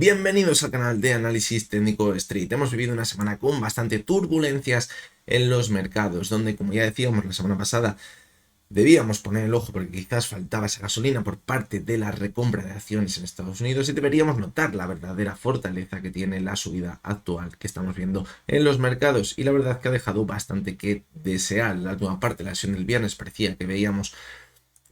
Bienvenidos al canal de Análisis Técnico Street. Hemos vivido una semana con bastante turbulencias en los mercados, donde, como ya decíamos la semana pasada, debíamos poner el ojo porque quizás faltaba esa gasolina por parte de la recompra de acciones en Estados Unidos y deberíamos notar la verdadera fortaleza que tiene la subida actual que estamos viendo en los mercados. Y la verdad que ha dejado bastante que desear. La última parte de la sesión del viernes parecía que veíamos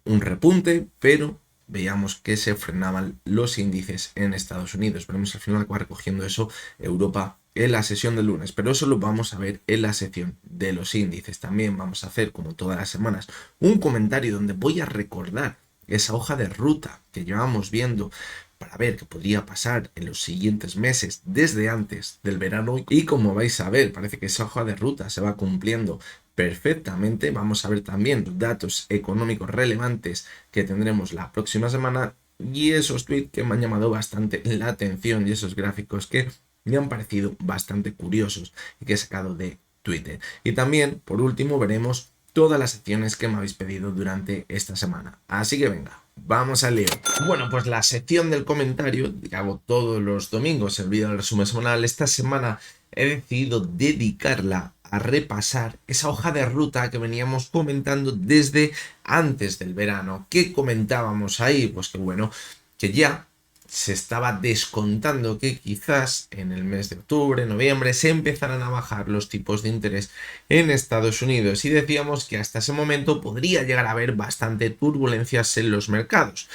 un repunte, pero veíamos que se frenaban los índices en Estados Unidos. Veremos al final acabar recogiendo eso Europa en la sesión del lunes, pero eso lo vamos a ver en la sección de los índices. También vamos a hacer, como todas las semanas, un comentario donde voy a recordar esa hoja de ruta que llevamos viendo para ver qué podría pasar en los siguientes meses desde antes del verano. Y como vais a ver, parece que esa hoja de ruta se va cumpliendo perfectamente. Vamos a ver también los datos económicos relevantes que tendremos la próxima semana y esos tweets que me han llamado bastante la atención y esos gráficos que me han parecido bastante curiosos y que he sacado de Twitter. Y también, por último, veremos todas las secciones que me habéis pedido durante esta semana. Así que venga, vamos al lío. Bueno, pues la sección del comentario que hago todos los domingos, el vídeo del resumen semanal, esta semana he decidido dedicarla a repasar esa hoja de ruta que veníamos comentando desde antes del verano. ¿Qué comentábamos ahí? Pues que bueno, que ya se estaba descontando que quizás en el mes de octubre, noviembre, se empezaran a bajar los tipos de interés en Estados Unidos y decíamos que hasta ese momento podría llegar a haber bastante turbulencias en los mercados.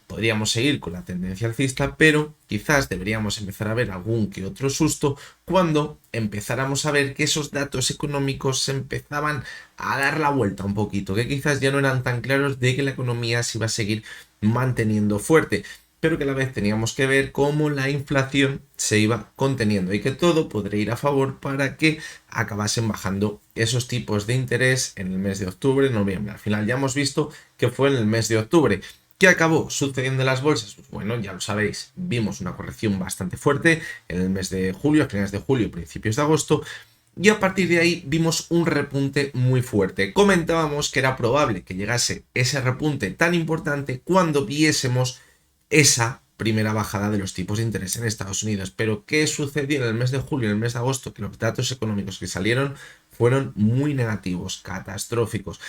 Podríamos seguir con la tendencia alcista, pero quizás deberíamos empezar a ver algún que otro susto cuando empezáramos a ver que esos datos económicos se empezaban a dar la vuelta un poquito, que quizás ya no eran tan claros de que la economía se iba a seguir manteniendo fuerte, pero que a la vez teníamos que ver cómo la inflación se iba conteniendo y que todo podría ir a favor para que acabasen bajando esos tipos de interés en el mes de octubre, noviembre. Al final ya hemos visto que fue en el mes de octubre. ¿Qué acabó sucediendo en las bolsas? Pues bueno, ya lo sabéis, vimos una corrección bastante fuerte en el mes de julio, a finales de julio, principios de agosto, y a partir de ahí vimos un repunte muy fuerte. Comentábamos que era probable que llegase ese repunte tan importante cuando viésemos esa primera bajada de los tipos de interés en Estados Unidos. Pero ¿qué sucedió en el mes de julio y en el mes de agosto? Que los datos económicos que salieron fueron muy negativos, catastróficos.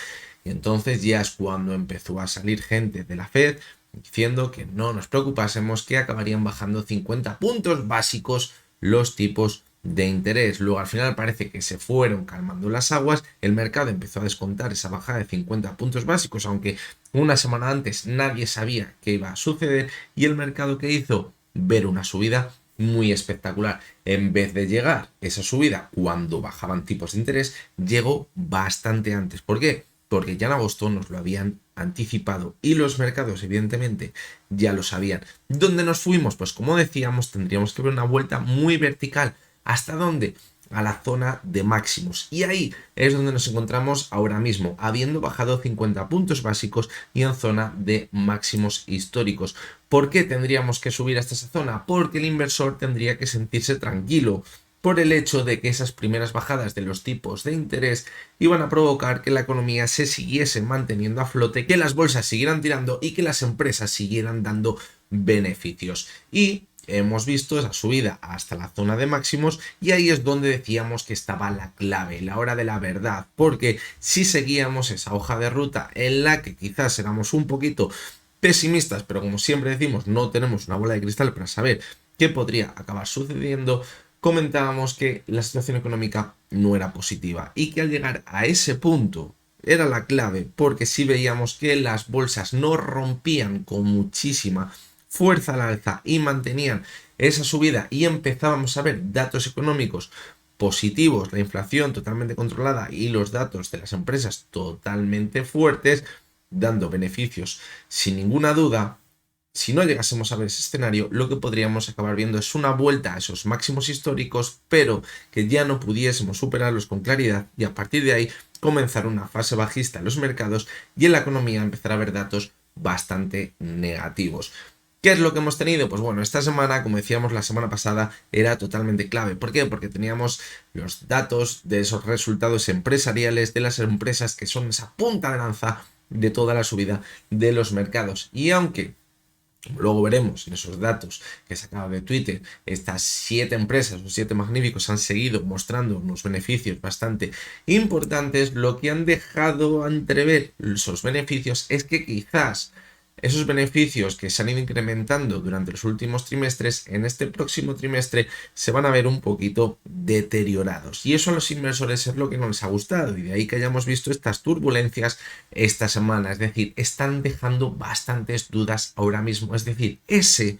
Y entonces ya es cuando empezó a salir gente de la Fed diciendo que no nos preocupásemos, que acabarían bajando 50 puntos básicos los tipos de interés. Luego al final parece que se fueron calmando las aguas, el mercado empezó a descontar esa bajada de 50 puntos básicos, aunque una semana antes nadie sabía qué iba a suceder, y el mercado que hizo ver una subida muy espectacular. En vez de llegar esa subida cuando bajaban tipos de interés, llegó bastante antes. ¿Por qué? Porque ya en agosto nos lo habían anticipado y los mercados evidentemente ya lo sabían. ¿Dónde nos fuimos? Pues como decíamos, tendríamos que ver una vuelta muy vertical. ¿Hasta dónde? A la zona de máximos. Y ahí es donde nos encontramos ahora mismo, habiendo bajado 50 puntos básicos y en zona de máximos históricos. ¿Por qué tendríamos que subir hasta esa zona? Porque el inversor tendría que sentirse tranquilo por el hecho de que esas primeras bajadas de los tipos de interés iban a provocar que la economía se siguiese manteniendo a flote, que las bolsas siguieran tirando y que las empresas siguieran dando beneficios. Y hemos visto esa subida hasta la zona de máximos y ahí es donde decíamos que estaba la clave, la hora de la verdad, porque si seguíamos esa hoja de ruta en la que quizás éramos un poquito pesimistas, pero como siempre decimos, no tenemos una bola de cristal para saber qué podría acabar sucediendo, comentábamos que la situación económica no era positiva y que al llegar a ese punto era la clave, porque si veíamos que las bolsas no rompían con muchísima fuerza al alza y mantenían esa subida y empezábamos a ver datos económicos positivos, la inflación totalmente controlada y los datos de las empresas totalmente fuertes, dando beneficios sin ninguna duda. Si no llegásemos a ver ese escenario, lo que podríamos acabar viendo es una vuelta a esos máximos históricos, pero que ya no pudiésemos superarlos con claridad y a partir de ahí comenzar una fase bajista en los mercados y en la economía empezar a ver datos bastante negativos. ¿Qué es lo que hemos tenido? Pues bueno, esta semana, como decíamos la semana pasada, era totalmente clave. ¿Por qué? Porque teníamos los datos de esos resultados empresariales de las empresas que son esa punta de lanza de toda la subida de los mercados. Y aunque Luego veremos en esos datos que sacaba de Twitter, estas 7 empresas o 7 magníficos han seguido mostrando unos beneficios bastante importantes. Lo que han dejado entrever esos beneficios es que quizás esos beneficios que se han ido incrementando durante los últimos trimestres, en este próximo trimestre se van a ver un poquito deteriorados. Y eso a los inversores es lo que no les ha gustado. Y de ahí que hayamos visto estas turbulencias esta semana. Es decir, están dejando bastantes dudas ahora mismo. Es decir, ese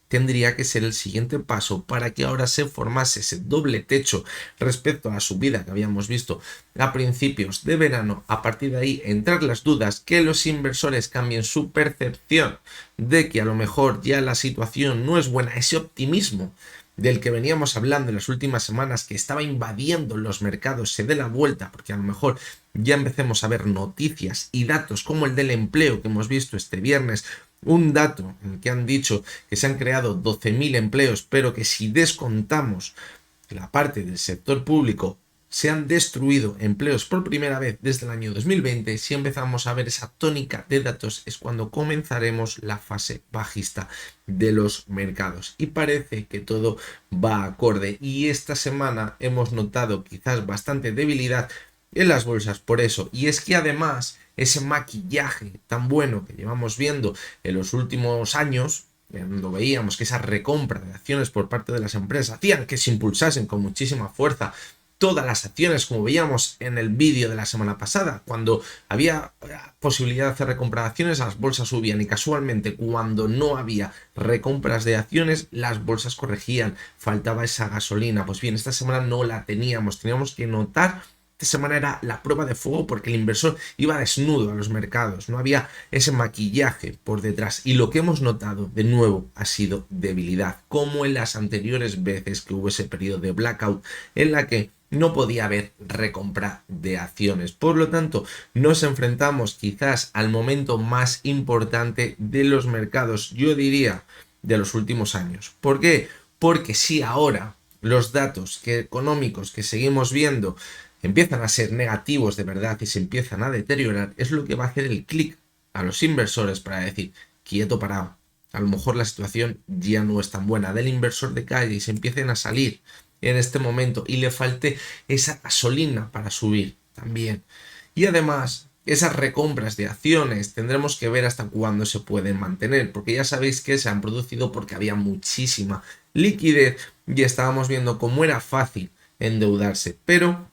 tendría que ser el siguiente paso para que ahora se formase ese doble techo respecto a la subida que habíamos visto a principios de verano. A partir de ahí entrar las dudas, que los inversores cambien su percepción de que a lo mejor ya la situación no es buena, ese optimismo del que veníamos hablando en las últimas semanas, que estaba invadiendo los mercados, se dé la vuelta, porque a lo mejor ya empecemos a ver noticias y datos como el del empleo que hemos visto este viernes, un dato en el que han dicho que se han creado 12.000 empleos, pero que si descontamos la parte del sector público, se han destruido empleos por primera vez desde el año 2020. Si empezamos a ver esa tónica de datos es cuando comenzaremos la fase bajista de los mercados, y parece que todo va acorde. Y esta semana hemos notado quizás bastante debilidad en las bolsas por eso, y es que además ese maquillaje tan bueno que llevamos viendo en los últimos años, cuando veíamos que esa recompra de acciones por parte de las empresas hacían que se impulsasen con muchísima fuerza todas las acciones, como veíamos en el vídeo de la semana pasada, cuando había posibilidad de hacer recompra de acciones, las bolsas subían, y casualmente cuando no había recompras de acciones, las bolsas corregían, faltaba esa gasolina. Pues bien, esta semana no la teníamos que notar. Esta semana era la prueba de fuego porque el inversor iba desnudo a los mercados, no había ese maquillaje por detrás, y lo que hemos notado de nuevo ha sido debilidad, como en las anteriores veces que hubo ese periodo de blackout en la que no podía haber recompra de acciones. Por lo tanto, nos enfrentamos quizás al momento más importante de los mercados, yo diría, de los últimos años. ¿Por qué? Porque si ahora los datos económicos que seguimos viendo empiezan a ser negativos de verdad y se empiezan a deteriorar, es lo que va a hacer el clic a los inversores para decir, quieto, parado, a lo mejor la situación ya no es tan buena, del inversor de calle, y se empiecen a salir en este momento y le falte esa gasolina para subir también. Y además, esas recompras de acciones tendremos que ver hasta cuándo se pueden mantener, porque ya sabéis que se han producido porque había muchísima liquidez y estábamos viendo cómo era fácil endeudarse, pero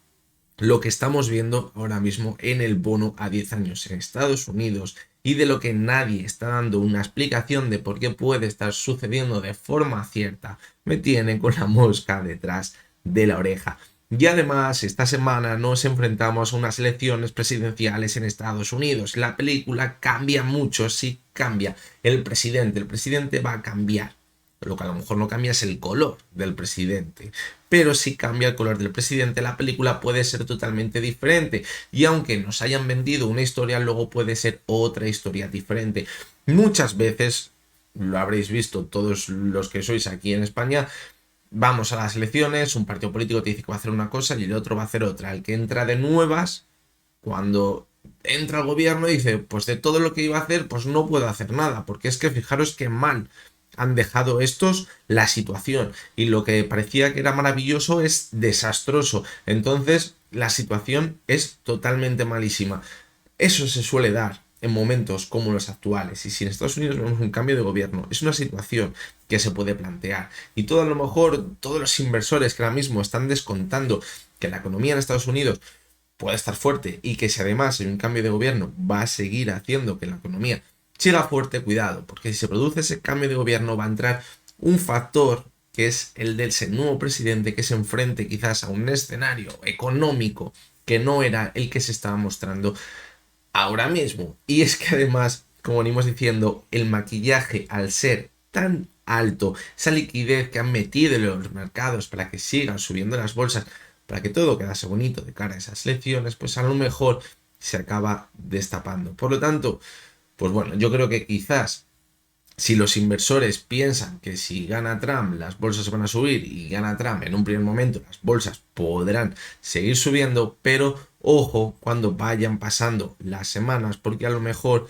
lo que estamos viendo ahora mismo en el bono a 10 años en Estados Unidos, y de lo que nadie está dando una explicación de por qué puede estar sucediendo de forma cierta, me tiene con la mosca detrás de la oreja. Y además, esta semana nos enfrentamos a unas elecciones presidenciales en Estados Unidos. La película cambia mucho si cambia el presidente va a cambiar. Lo que a lo mejor no cambia es el color del presidente, pero si cambia el color del presidente, la película puede ser totalmente diferente, y aunque nos hayan vendido una historia, luego puede ser otra historia diferente. Muchas veces, lo habréis visto todos los que sois aquí en España, vamos a las elecciones, un partido político te dice que va a hacer una cosa y el otro va a hacer otra. El que entra de nuevas, cuando entra al gobierno, dice, pues de todo lo que iba a hacer, pues no puedo hacer nada, porque es que fijaros qué mal han dejado estos la situación, y lo que parecía que era maravilloso es desastroso. Entonces la situación es totalmente malísima. Eso se suele dar en momentos como los actuales, y si en Estados Unidos vemos un cambio de gobierno, es una situación que se puede plantear, y todo, a lo mejor todos los inversores que ahora mismo están descontando que la economía en Estados Unidos puede estar fuerte, y que si además hay un cambio de gobierno va a seguir haciendo que la economía siga fuerte, cuidado, porque si se produce ese cambio de gobierno va a entrar un factor que es el del nuevo presidente, que se enfrente quizás a un escenario económico que no era el que se estaba mostrando ahora mismo. Y es que además, como venimos diciendo, el maquillaje, al ser tan alto, esa liquidez que han metido en los mercados para que sigan subiendo las bolsas, para que todo quedase bonito de cara a esas elecciones, pues a lo mejor se acaba destapando. Por lo tanto, pues bueno, yo creo que quizás si los inversores piensan que si gana Trump las bolsas van a subir, y gana Trump en un primer momento, las bolsas podrán seguir subiendo, pero ojo cuando vayan pasando las semanas, porque a lo mejor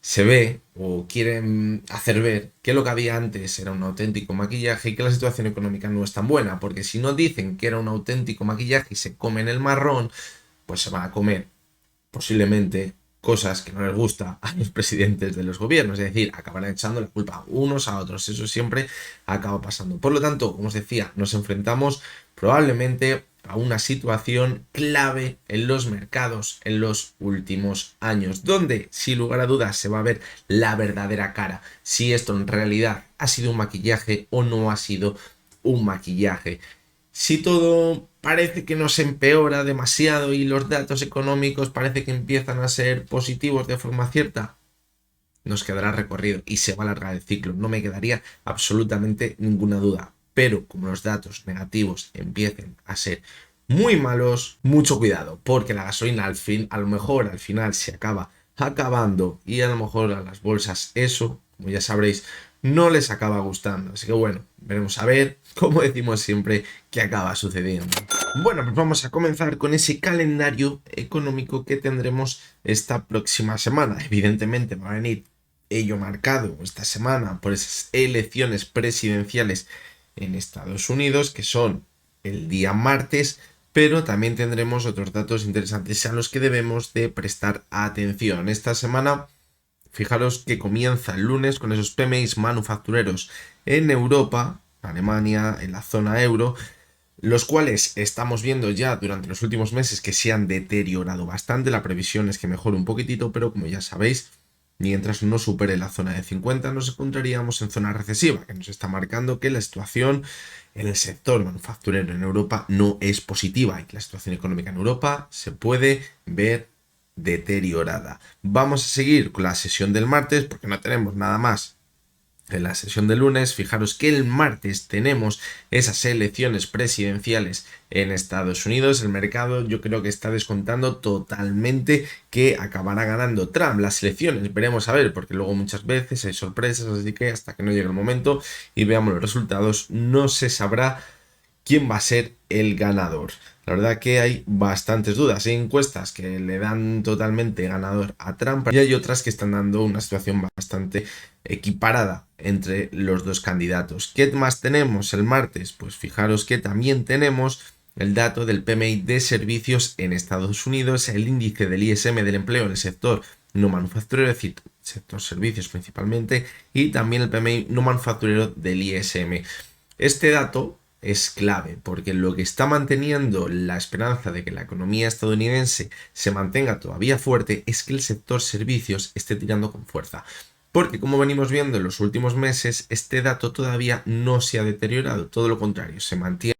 se ve o quieren hacer ver que lo que había antes era un auténtico maquillaje y que la situación económica no es tan buena, porque si no dicen que era un auténtico maquillaje y se comen el marrón, pues se van a comer posiblemente cosas que no les gusta a los presidentes de los gobiernos, es decir, acaban echando la culpa unos a otros, eso siempre acaba pasando. Por lo tanto, como os decía, nos enfrentamos probablemente a una situación clave en los mercados en los últimos años, donde sin lugar a dudas se va a ver la verdadera cara, si esto en realidad ha sido un maquillaje o no ha sido un maquillaje. Si todo parece que nos empeora demasiado y los datos económicos parece que empiezan a ser positivos de forma cierta, nos quedará recorrido y se va a alargar el ciclo. No me quedaría absolutamente ninguna duda. Pero como los datos negativos empiecen a ser muy malos, mucho cuidado, porque la gasolina a lo mejor al final se acaba acabando y a lo mejor a las bolsas eso, como ya sabréis, no les acaba gustando. Así que bueno, veremos a ver, como decimos siempre, qué acaba sucediendo. Bueno, pues vamos a comenzar con ese calendario económico que tendremos esta próxima semana. Evidentemente va a venir ello marcado esta semana por esas elecciones presidenciales en Estados Unidos, que son el día martes, pero también tendremos otros datos interesantes a los que debemos de prestar atención. Esta semana, fijaros que comienza el lunes con esos PMIs manufactureros en Europa, Alemania, en la zona euro, los cuales estamos viendo ya durante los últimos meses que se han deteriorado bastante. La previsión es que mejore un poquitito, pero como ya sabéis, mientras no supere la zona de 50 nos encontraríamos en zona recesiva, que nos está marcando que la situación en el sector manufacturero en Europa no es positiva y que la situación económica en Europa se puede ver deteriorada. Vamos a seguir con la sesión del martes porque no tenemos nada más en la sesión de lunes. Fijaros que el martes tenemos esas elecciones presidenciales en Estados Unidos. El mercado yo creo que está descontando totalmente que acabará ganando Trump las elecciones. Veremos a ver, porque luego muchas veces hay sorpresas, así que hasta que no llegue el momento y veamos los resultados no se sabrá quién va a ser el ganador. La verdad que hay bastantes dudas. Hay encuestas que le dan totalmente ganador a Trump y hay otras que están dando una situación bastante equiparada entre los dos candidatos. ¿Qué más tenemos el martes? Pues fijaros que también tenemos el dato del PMI de servicios en Estados Unidos, el índice del ISM del empleo en el sector no manufacturero, es decir, sector servicios principalmente, y también el PMI no manufacturero del ISM. Este dato es clave porque lo que está manteniendo la esperanza de que la economía estadounidense se mantenga todavía fuerte es que el sector servicios esté tirando con fuerza. Porque como venimos viendo en los últimos meses, este dato todavía no se ha deteriorado, todo lo contrario, se mantiene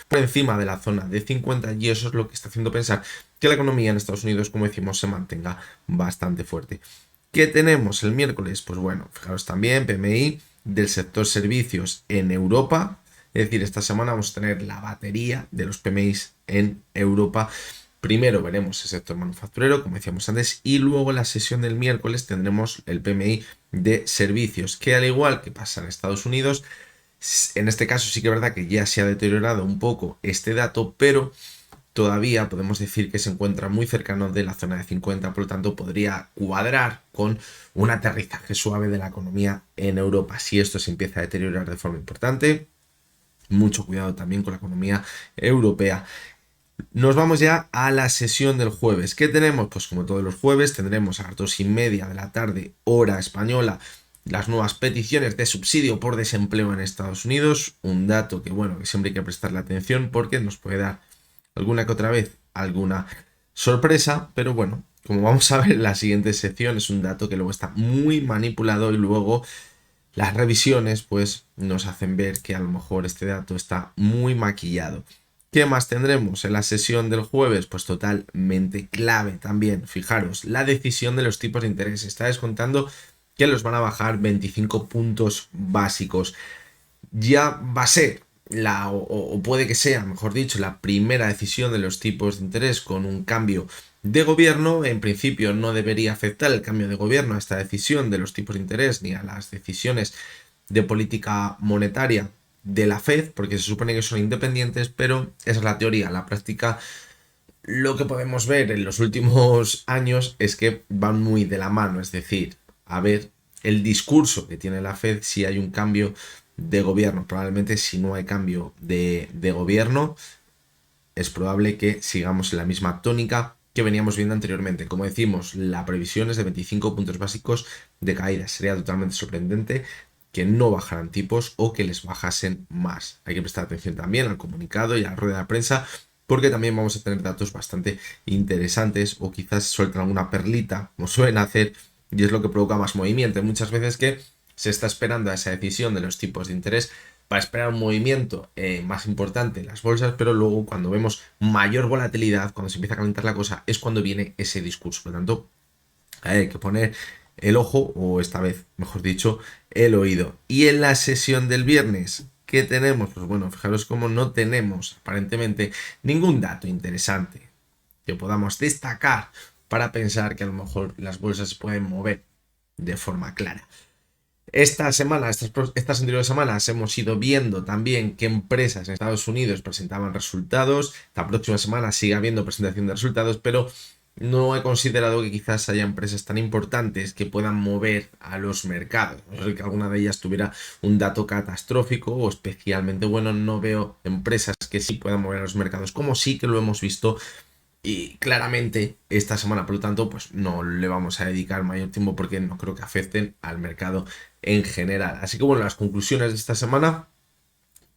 por encima de la zona de 50 y eso es lo que está haciendo pensar que la economía en Estados Unidos, como decimos, se mantenga bastante fuerte. ¿Qué tenemos el miércoles? Pues bueno, fijaros también PMI del sector servicios en Europa. Es decir, esta semana vamos a tener la batería de los PMIs en Europa. Primero veremos el sector manufacturero, como decíamos antes, y luego en la sesión del miércoles tendremos el PMI de servicios, que al igual que pasa en Estados Unidos, en este caso sí que es verdad que ya se ha deteriorado un poco este dato, pero todavía podemos decir que se encuentra muy cercano de la zona de 50, por lo tanto podría cuadrar con un aterrizaje suave de la economía en Europa. Si esto se empieza a deteriorar de forma importante, mucho cuidado también con la economía europea. Nos vamos ya a la sesión del jueves. ¿Qué tenemos? Pues como todos los jueves tendremos a las 2:30 de la tarde, hora española, las nuevas peticiones de subsidio por desempleo en Estados Unidos. Un dato que bueno, que siempre hay que prestarle atención porque nos puede dar alguna que otra vez alguna sorpresa, pero bueno, como vamos a ver en la siguiente sección, es un dato que luego está muy manipulado y luego las revisiones pues nos hacen ver que a lo mejor este dato está muy maquillado. ¿Qué más tendremos en la sesión del jueves? Pues totalmente clave también. Fijaros, la decisión de los tipos de interés. Está descontando que los van a bajar 25 puntos básicos. Ya va a ser o puede que sea, mejor dicho, la primera decisión de los tipos de interés con un cambio de gobierno. En principio no debería afectar el cambio de gobierno a esta decisión de los tipos de interés ni a las decisiones de política monetaria de la Fed, porque se supone que son independientes, pero esa es la teoría. La práctica, lo que podemos ver en los últimos años es que van muy de la mano, es decir, a ver el discurso que tiene la Fed si hay un cambio de gobierno. Probablemente si no hay cambio de gobierno, es probable que sigamos en la misma tónica que veníamos viendo anteriormente. Como decimos, la previsión es de 25 puntos básicos de caída. Sería totalmente sorprendente que no bajaran tipos o que les bajasen más. Hay que prestar atención también al comunicado y a la rueda de prensa, porque también vamos a tener datos bastante interesantes o quizás sueltan alguna perlita, como suelen hacer, y es lo que provoca más movimiento. Hay muchas veces que se está esperando a esa decisión de los tipos de interés para esperar un movimiento más importante en las bolsas, pero luego cuando vemos mayor volatilidad, cuando se empieza a calentar la cosa, es cuando viene ese discurso. Por lo tanto, hay que poner el ojo, o esta vez, mejor dicho, el oído. Y en la sesión del viernes, ¿qué tenemos? Pues bueno, fijaros cómo no tenemos aparentemente ningún dato interesante que podamos destacar para pensar que a lo mejor las bolsas se pueden mover de forma clara. Esta semana, estas anteriores semanas, hemos ido viendo también que empresas en Estados Unidos presentaban resultados. La próxima semana sigue habiendo presentación de resultados, pero no he considerado que quizás haya empresas tan importantes que puedan mover a los mercados. No sé que alguna de ellas tuviera un dato catastrófico o especialmente bueno. No veo empresas que sí puedan mover a los mercados, como sí que lo hemos visto. Y claramente esta semana, por lo tanto, pues no le vamos a dedicar mayor tiempo porque no creo que afecten al mercado en general. Así que bueno, las conclusiones de esta semana: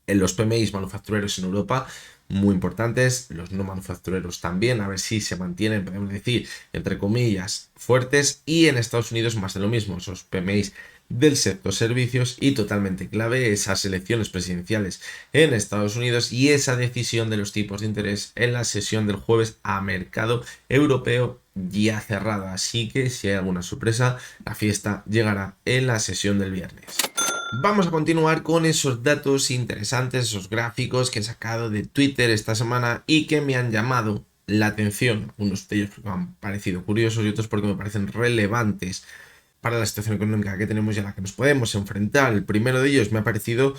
en los PMIs manufactureros en Europa, muy importantes, los no manufactureros también, a ver si se mantienen, podemos decir, entre comillas, fuertes, y en Estados Unidos más de lo mismo, esos PMIs del sector servicios, y totalmente clave esas elecciones presidenciales en Estados Unidos y esa decisión de los tipos de interés en la sesión del jueves a mercado europeo ya cerrada. Así que si hay alguna sorpresa, la fiesta llegará en la sesión del viernes. Vamos a continuar con esos datos interesantes, esos gráficos que he sacado de Twitter esta semana y que me han llamado la atención. Unos de ellos porque me han parecido curiosos y otros porque me parecen relevantes para la situación económica que tenemos y a la que nos podemos enfrentar. El primero de ellos me ha parecido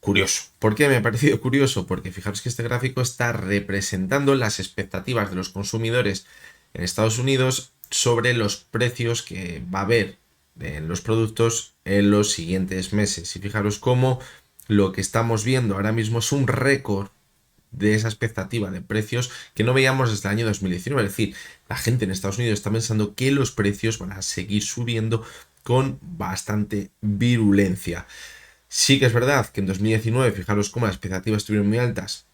curioso. ¿Por qué me ha parecido curioso? Porque fijaros que este gráfico está representando las expectativas de los consumidores en Estados Unidos sobre los precios que va a haber en los productos en los siguientes meses. Y fijaros cómo lo que estamos viendo ahora mismo es un récord de esa expectativa de precios que no veíamos desde el año 2019. Es decir, la gente en Estados Unidos está pensando que los precios van a seguir subiendo con bastante virulencia. Sí que es verdad que en 2019, fijaros cómo las expectativas estuvieron muy altas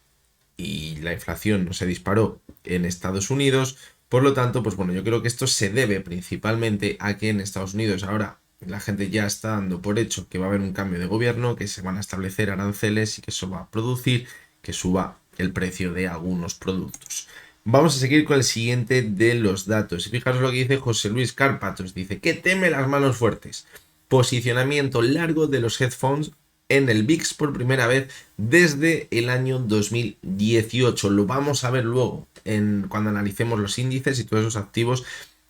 y la inflación no se disparó en Estados Unidos. Por lo tanto, pues bueno, yo creo que esto se debe principalmente a que en Estados Unidos ahora la gente ya está dando por hecho que va a haber un cambio de gobierno, que se van a establecer aranceles y que eso va a producir que suba el precio de algunos productos. Vamos a seguir con el siguiente de los datos. Y fijaros lo que dice José Luis Cárpatos. Dice que teme las manos fuertes. Posicionamiento largo de los hedge funds en el VIX por primera vez desde el año 2018. Lo vamos a ver luego cuando analicemos los índices y todos esos activos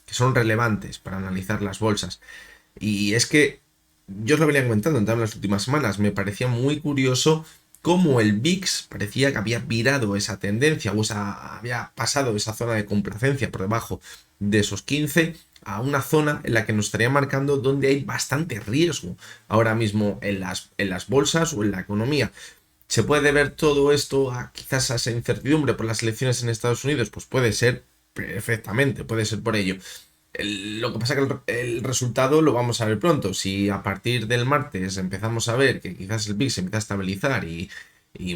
que son relevantes para analizar las bolsas. Y es que yo os lo venía comentando en las últimas semanas. Me parecía muy curioso cómo el VIX parecía que había virado esa tendencia o había pasado esa zona de complacencia por debajo de esos 15 a una zona en la que nos estaría marcando donde hay bastante riesgo ahora mismo en las bolsas o en la economía. ¿Se puede ver todo esto quizás a esa incertidumbre por las elecciones en Estados Unidos? Pues puede ser perfectamente, puede ser por ello. Lo que pasa es que el resultado lo vamos a ver pronto. Si a partir del martes empezamos a ver que quizás el VIX se empieza a estabilizar y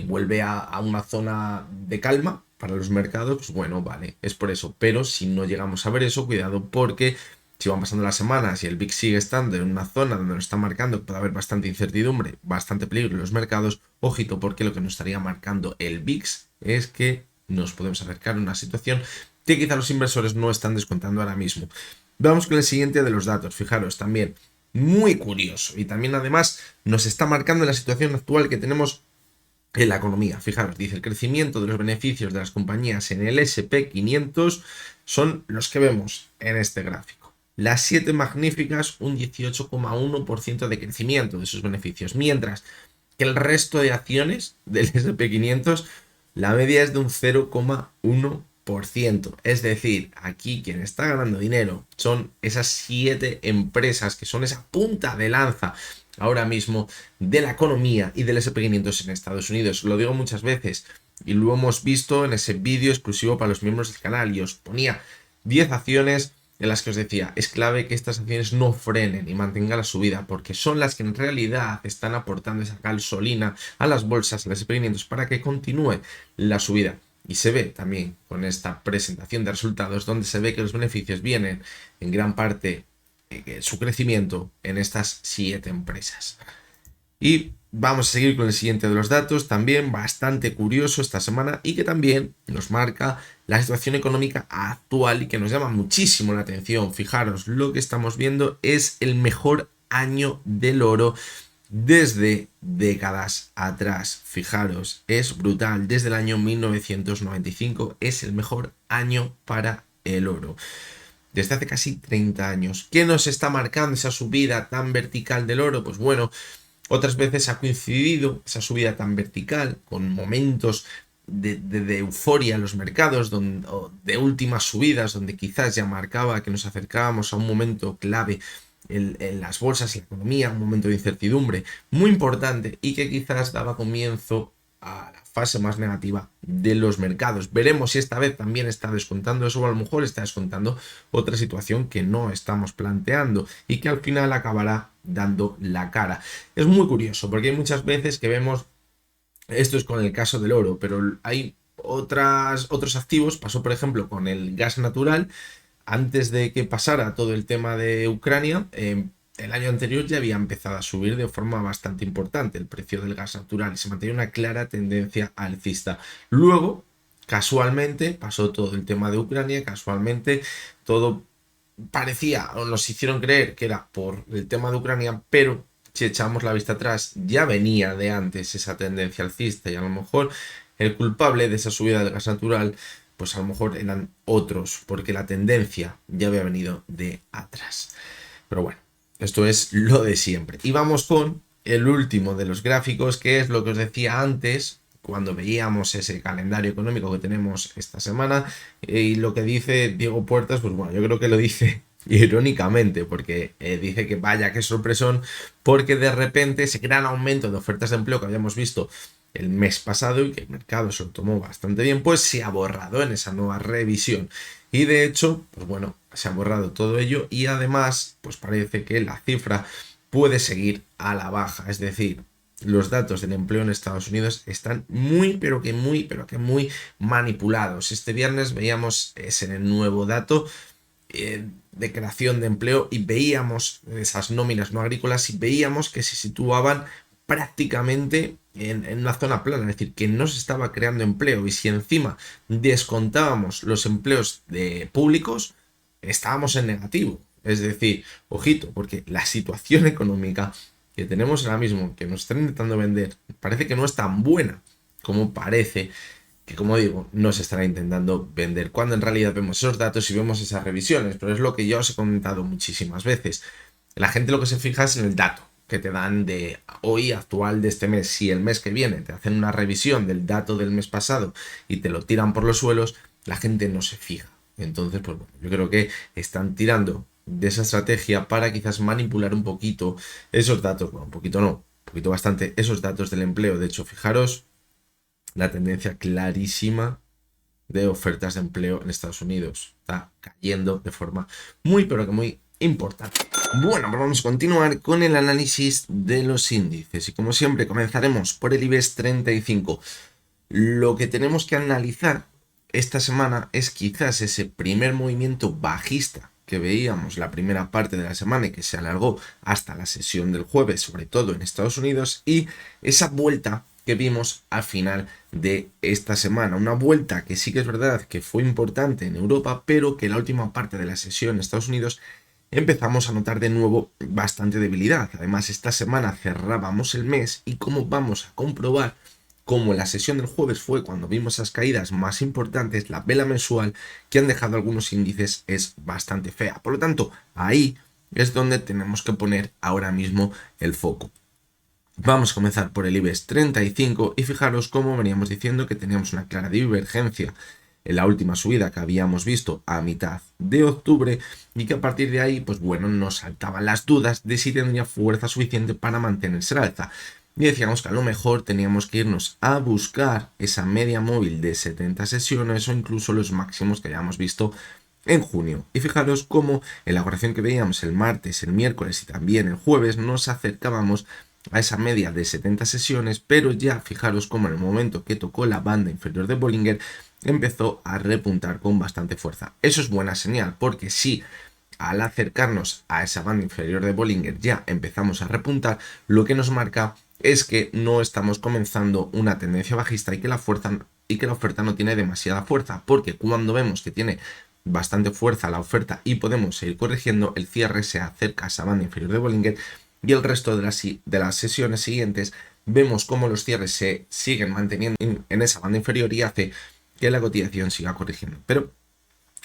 vuelve a una zona de calma para los mercados, pues bueno, vale, es por eso. Pero si no llegamos a ver eso, cuidado, porque si van pasando las semanas y el VIX sigue estando en una zona donde nos está marcando que puede haber bastante incertidumbre, bastante peligro en los mercados, ojito, porque lo que nos estaría marcando el VIX es que nos podemos acercar a una situación que quizá los inversores no están descontando ahora mismo. Vamos con el siguiente de los datos. Fijaros, también muy curioso y también además nos está marcando la situación actual que tenemos en la economía. Fijaros, dice: el crecimiento de los beneficios de las compañías en el S&P 500 son los que vemos en este gráfico. Las 7 magníficas, un 18,1% de crecimiento de sus beneficios, mientras que el resto de acciones del S&P 500, la media es de un 0,1%. 2%. Es decir, aquí quien está ganando dinero son esas 7 empresas que son esa punta de lanza ahora mismo de la economía y del SP500 en Estados Unidos. Lo digo muchas veces y lo hemos visto en ese vídeo exclusivo para los miembros del canal y os ponía 10 acciones en las que os decía, es clave que estas acciones no frenen y mantengan la subida, porque son las que en realidad están aportando esa gasolina a las bolsas, a los SP500 para que continúe la subida. Y se ve también con esta presentación de resultados donde se ve que los beneficios vienen en gran parte su crecimiento en estas 7 empresas. Y vamos a seguir con el siguiente de los datos, también bastante curioso esta semana y que también nos marca la situación económica actual y que nos llama muchísimo la atención. Fijaros, lo que estamos viendo es el mejor año del oro desde décadas atrás. Fijaros, es brutal. Desde el año 1995 es el mejor año para el oro. Desde hace casi 30 años. ¿Qué nos está marcando esa subida tan vertical del oro? Pues bueno, otras veces ha coincidido esa subida tan vertical con momentos de euforia en los mercados, de últimas subidas, donde quizás ya marcaba que nos acercábamos a un momento clave en las bolsas, en la economía, un momento de incertidumbre muy importante y que quizás daba comienzo a la fase más negativa de los mercados. Veremos si esta vez también está descontando eso o a lo mejor está descontando otra situación que no estamos planteando y que al final acabará dando la cara. Es muy curioso porque hay muchas veces que vemos, esto es con el caso del oro, pero hay otros activos, pasó por ejemplo con el gas natural, antes de que pasara todo el tema de Ucrania, el año anterior ya había empezado a subir de forma bastante importante el precio del gas natural y se mantenía una clara tendencia alcista. Luego, casualmente, pasó todo el tema de Ucrania, casualmente todo parecía o nos hicieron creer que era por el tema de Ucrania, pero si echamos la vista atrás ya venía de antes esa tendencia alcista y a lo mejor el culpable de esa subida del gas natural pues a lo mejor eran otros, porque la tendencia ya había venido de atrás. Pero bueno, esto es lo de siempre. Y vamos con el último de los gráficos, que es lo que os decía antes, cuando veíamos ese calendario económico que tenemos esta semana, y lo que dice Diego Puertas, pues bueno, yo creo que lo dice irónicamente, porque dice que vaya, qué sorpresón, porque de repente ese gran aumento de ofertas de empleo que habíamos visto el mes pasado y que el mercado se lo tomó bastante bien, pues se ha borrado en esa nueva revisión. Y de hecho, pues bueno, se ha borrado todo ello y además, pues parece que la cifra puede seguir a la baja. Es decir, los datos del empleo en Estados Unidos están muy manipulados. Este viernes veíamos ese nuevo dato de creación de empleo y veíamos esas nóminas no agrícolas y veíamos que se situaban prácticamente en una zona plana, es decir, que no se estaba creando empleo y si encima descontábamos los empleos públicos, estábamos en negativo. Es decir, ojito, porque la situación económica que tenemos ahora mismo, que nos están intentando vender, parece que no es tan buena como parece que, como digo, nos estará intentando vender, cuando en realidad vemos esos datos y vemos esas revisiones, pero es lo que yo os he comentado muchísimas veces. La gente lo que se fija es en el dato que te dan de hoy actual de este mes. Si el mes que viene te hacen una revisión del dato del mes pasado y te lo tiran por los suelos, la gente no se fija. Entonces, pues bueno, yo creo que están tirando de esa estrategia para quizás manipular un poquito esos datos, bueno, un poquito no, un poquito bastante, esos datos del empleo. De hecho, fijaros la tendencia clarísima de ofertas de empleo en Estados Unidos. Está cayendo de forma muy, pero que muy importante. Bueno, pues vamos a continuar con el análisis de los índices y como siempre comenzaremos por el IBEX 35. Lo que tenemos que analizar esta semana es quizás ese primer movimiento bajista que veíamos la primera parte de la semana y que se alargó hasta la sesión del jueves, sobre todo en Estados Unidos, y esa vuelta que vimos al final de esta semana. Una vuelta que sí que es verdad que fue importante en Europa, pero que la última parte de la sesión en Estados Unidos empezamos a notar de nuevo bastante debilidad. Además, esta semana cerrábamos el mes y como vamos a comprobar, como la sesión del jueves fue cuando vimos esas caídas más importantes, la vela mensual que han dejado algunos índices es bastante fea. Por lo tanto, ahí es donde tenemos que poner ahora mismo el foco. Vamos a comenzar por el IBEX 35 y fijaros cómo veníamos diciendo que teníamos una clara divergencia en la última subida que habíamos visto a mitad de octubre y que a partir de ahí, pues bueno, nos saltaban las dudas de si tendría fuerza suficiente para mantenerse al alza. Y decíamos que a lo mejor teníamos que irnos a buscar esa media móvil de 70 sesiones o incluso los máximos que hayamos visto en junio. Y fijaros cómo en la corrección que veíamos el martes, el miércoles y también el jueves nos acercábamos a esa media de 70 sesiones, pero ya fijaros cómo en el momento que tocó la banda inferior de Bollinger empezó a repuntar con bastante fuerza. Eso es buena señal, porque si al acercarnos a esa banda inferior de Bollinger ya empezamos a repuntar, lo que nos marca es que no estamos comenzando una tendencia bajista y que la oferta no tiene demasiada fuerza, porque cuando vemos que tiene bastante fuerza la oferta y podemos seguir corrigiendo, el cierre se acerca a esa banda inferior de Bollinger y el resto de las sesiones siguientes vemos cómo los cierres se siguen manteniendo en esa banda inferior y hace que la cotización siga corrigiendo. Pero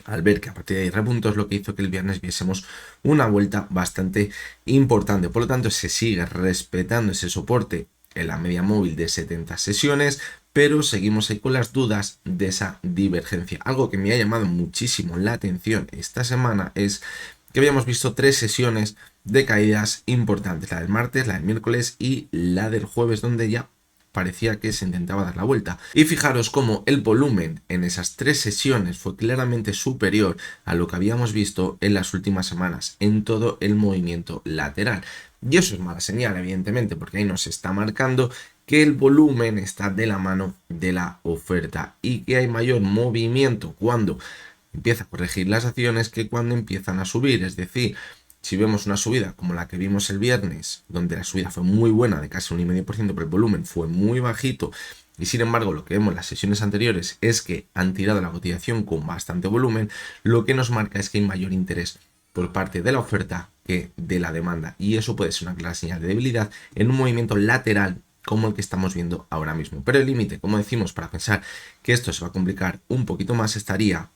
al ver que a partir de ahí repuntó es lo que hizo que el viernes viésemos una vuelta bastante importante. Por lo tanto, se sigue respetando ese soporte en la media móvil de 70 sesiones, pero seguimos ahí con las dudas de esa divergencia. Algo que me ha llamado muchísimo la atención esta semana es que habíamos visto 3 sesiones de caídas importantes, la del martes, la del miércoles y la del jueves, donde ya parecía que se intentaba dar la vuelta. Y fijaros cómo el volumen en esas 3 sesiones fue claramente superior a lo que habíamos visto en las últimas semanas en todo el movimiento lateral. Y eso es mala señal, evidentemente, porque ahí nos está marcando que el volumen está de la mano de la oferta y que hay mayor movimiento cuando empieza a corregir las acciones que cuando empiezan a subir. Es decir, si vemos una subida como la que vimos el viernes, donde la subida fue muy buena, de casi un 1,5%, pero el volumen fue muy bajito, y sin embargo lo que vemos en las sesiones anteriores es que han tirado la cotización con bastante volumen, lo que nos marca es que hay mayor interés por parte de la oferta que de la demanda, y eso puede ser una clara señal de debilidad en un movimiento lateral como el que estamos viendo ahora mismo. Pero el límite, como decimos, para pensar que esto se va a complicar un poquito más, estaría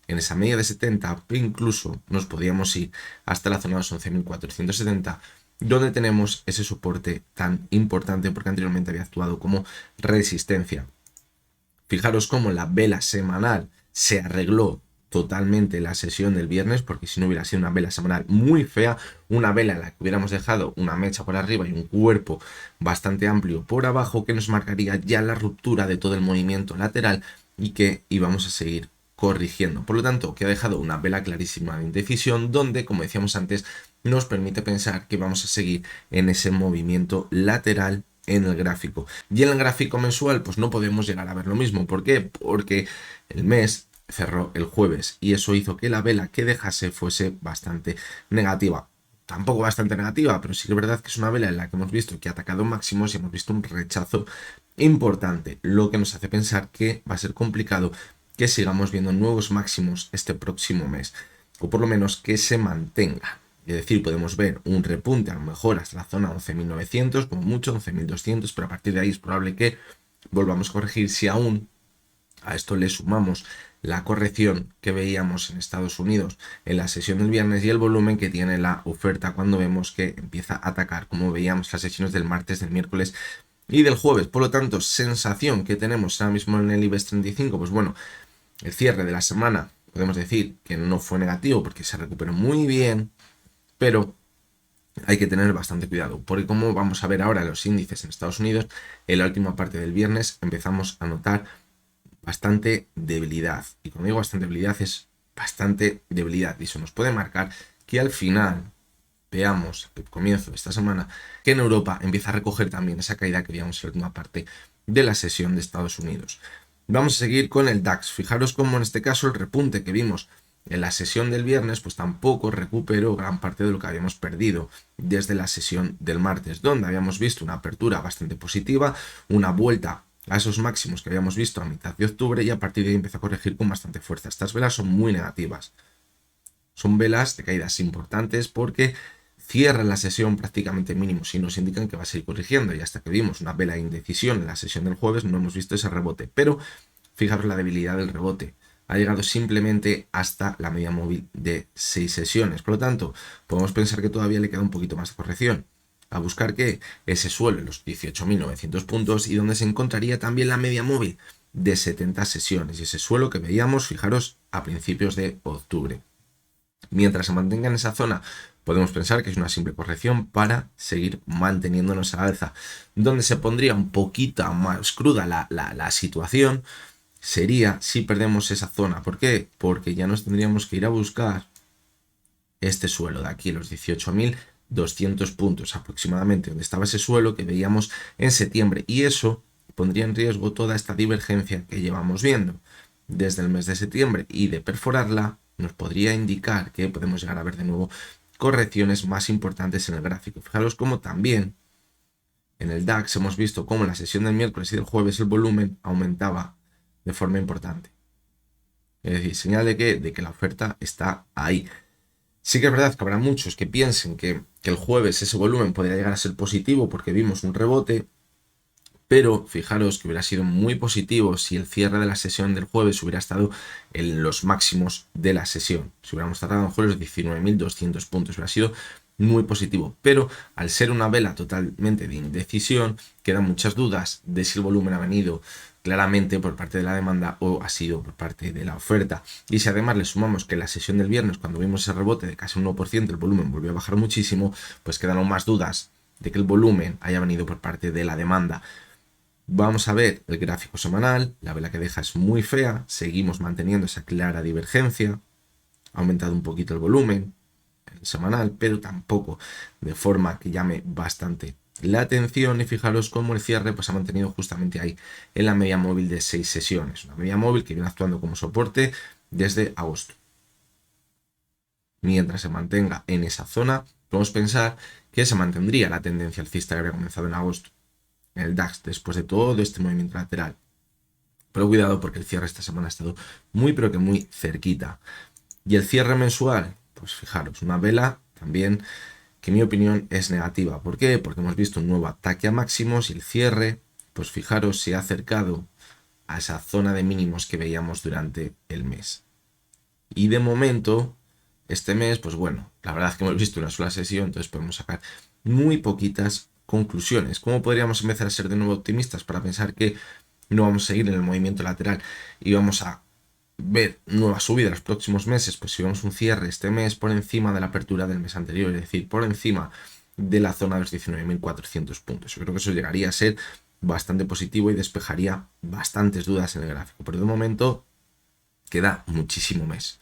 en esa media de 70, e incluso nos podríamos ir hasta la zona de los 11.470, donde tenemos ese soporte tan importante porque anteriormente había actuado como resistencia. Fijaros cómo la vela semanal se arregló totalmente la sesión del viernes, porque si no hubiera sido una vela semanal muy fea, una vela en la que hubiéramos dejado una mecha por arriba y un cuerpo bastante amplio por abajo, que nos marcaría ya la ruptura de todo el movimiento lateral y que íbamos a seguir corrigiendo. Por lo tanto, que ha dejado una vela clarísima de indecisión, donde, como decíamos antes, nos permite pensar que vamos a seguir en ese movimiento lateral en el gráfico. Y en el gráfico mensual, pues no podemos llegar a ver lo mismo. ¿Por qué? Porque el mes cerró el jueves y eso hizo que la vela que dejase fuese bastante negativa. Tampoco bastante negativa, pero sí que es verdad que es una vela en la que hemos visto que ha atacado máximos y hemos visto un rechazo importante, lo que nos hace pensar que va a ser complicado que sigamos viendo nuevos máximos este próximo mes, o por lo menos que se mantenga. Es decir, podemos ver un repunte a lo mejor hasta la zona 11.900, como mucho 11.200, pero a partir de ahí es probable que volvamos a corregir si aún a esto le sumamos la corrección que veíamos en Estados Unidos en la sesión del viernes y el volumen que tiene la oferta cuando vemos que empieza a atacar, como veíamos las sesiones del martes, del miércoles y del jueves. Por lo tanto, sensación que tenemos ahora mismo en el IBEX 35, pues bueno, el cierre de la semana podemos decir que no fue negativo porque se recuperó muy bien, pero hay que tener bastante cuidado, porque como vamos a ver ahora los índices en Estados Unidos, en la última parte del viernes empezamos a notar bastante debilidad. Y cuando digo bastante debilidad, es bastante debilidad. Y eso nos puede marcar que al final veamos, al comienzo de esta semana, que en Europa empieza a recoger también esa caída que veíamos en la última parte de la sesión de Estados Unidos. Vamos a seguir con el DAX. Fijaros cómo en este caso el repunte que vimos en la sesión del viernes pues tampoco recuperó gran parte de lo que habíamos perdido desde la sesión del martes, donde habíamos visto una apertura bastante positiva, una vuelta a esos máximos que habíamos visto a mitad de octubre y a partir de ahí empezó a corregir con bastante fuerza. Estas velas son muy negativas. Son velas de caídas importantes porque cierran la sesión prácticamente mínimos y nos indican que va a seguir corrigiendo, y hasta que vimos una vela de indecisión en la sesión del jueves no hemos visto ese rebote, pero fijaros la debilidad del rebote, ha llegado simplemente hasta la media móvil de 6 sesiones, por lo tanto podemos pensar que todavía le queda un poquito más de corrección, a buscar que ese suelo en los 18.900 puntos y donde se encontraría también la media móvil de 70 sesiones. Y ese suelo que veíamos, fijaros, a principios de octubre. Mientras se mantenga en esa zona, podemos pensar que es una simple corrección para seguir manteniéndonos a alza. Donde se pondría un poquito más cruda la situación sería si perdemos esa zona. ¿Por qué? Porque ya nos tendríamos que ir a buscar este suelo de aquí, los 18.200 puntos aproximadamente, donde estaba ese suelo que veíamos en septiembre. Y eso pondría en riesgo toda esta divergencia que llevamos viendo desde el mes de septiembre, y de perforarla nos podría indicar que podemos llegar a ver de nuevo correcciones más importantes en el gráfico. Fijaros cómo también en el DAX hemos visto cómo en la sesión del miércoles y del jueves el volumen aumentaba de forma importante. Es decir, señal de que la oferta está ahí. Sí que es verdad que habrá muchos que piensen que el jueves ese volumen podría llegar a ser positivo porque vimos un rebote, pero fijaros que hubiera sido muy positivo si el cierre de la sesión del jueves hubiera estado en los máximos de la sesión. Si hubiéramos cerrado a lo mejor los 19.200 puntos, hubiera sido muy positivo. Pero al ser una vela totalmente de indecisión, quedan muchas dudas de si el volumen ha venido claramente por parte de la demanda o ha sido por parte de la oferta. Y si además le sumamos que en la sesión del viernes, cuando vimos ese rebote de casi un 1%, el volumen volvió a bajar muchísimo, pues quedan aún más dudas de que el volumen haya venido por parte de la demanda. Vamos a ver el gráfico semanal. La vela que deja es muy fea, seguimos manteniendo esa clara divergencia, ha aumentado un poquito el volumen en el semanal, pero tampoco de forma que llame bastante la atención. Y fijaros cómo el cierre pues ha mantenido justamente ahí en la media móvil de 6 sesiones, una media móvil que viene actuando como soporte desde agosto. Mientras se mantenga en esa zona, podemos pensar que se mantendría la tendencia alcista que había comenzado en agosto en el DAX después de todo este movimiento lateral. Pero cuidado, porque el cierre esta semana ha estado muy pero que muy cerquita. Y el cierre mensual, pues fijaros, una vela también que en mi opinión es negativa. ¿Por qué? Porque hemos visto un nuevo ataque a máximos y el cierre, pues fijaros, se ha acercado a esa zona de mínimos que veíamos durante el mes. Y de momento, este mes, pues bueno, la verdad es que hemos visto una sola sesión, entonces podemos sacar muy poquitas conclusiones. ¿Cómo podríamos empezar a ser de nuevo optimistas para pensar que no vamos a seguir en el movimiento lateral y vamos a ver nueva subida en los próximos meses? Pues si vemos un cierre este mes por encima de la apertura del mes anterior, es decir, por encima de la zona de los 19.400 puntos. Yo creo que eso llegaría a ser bastante positivo y despejaría bastantes dudas en el gráfico. Pero de momento queda muchísimo mes.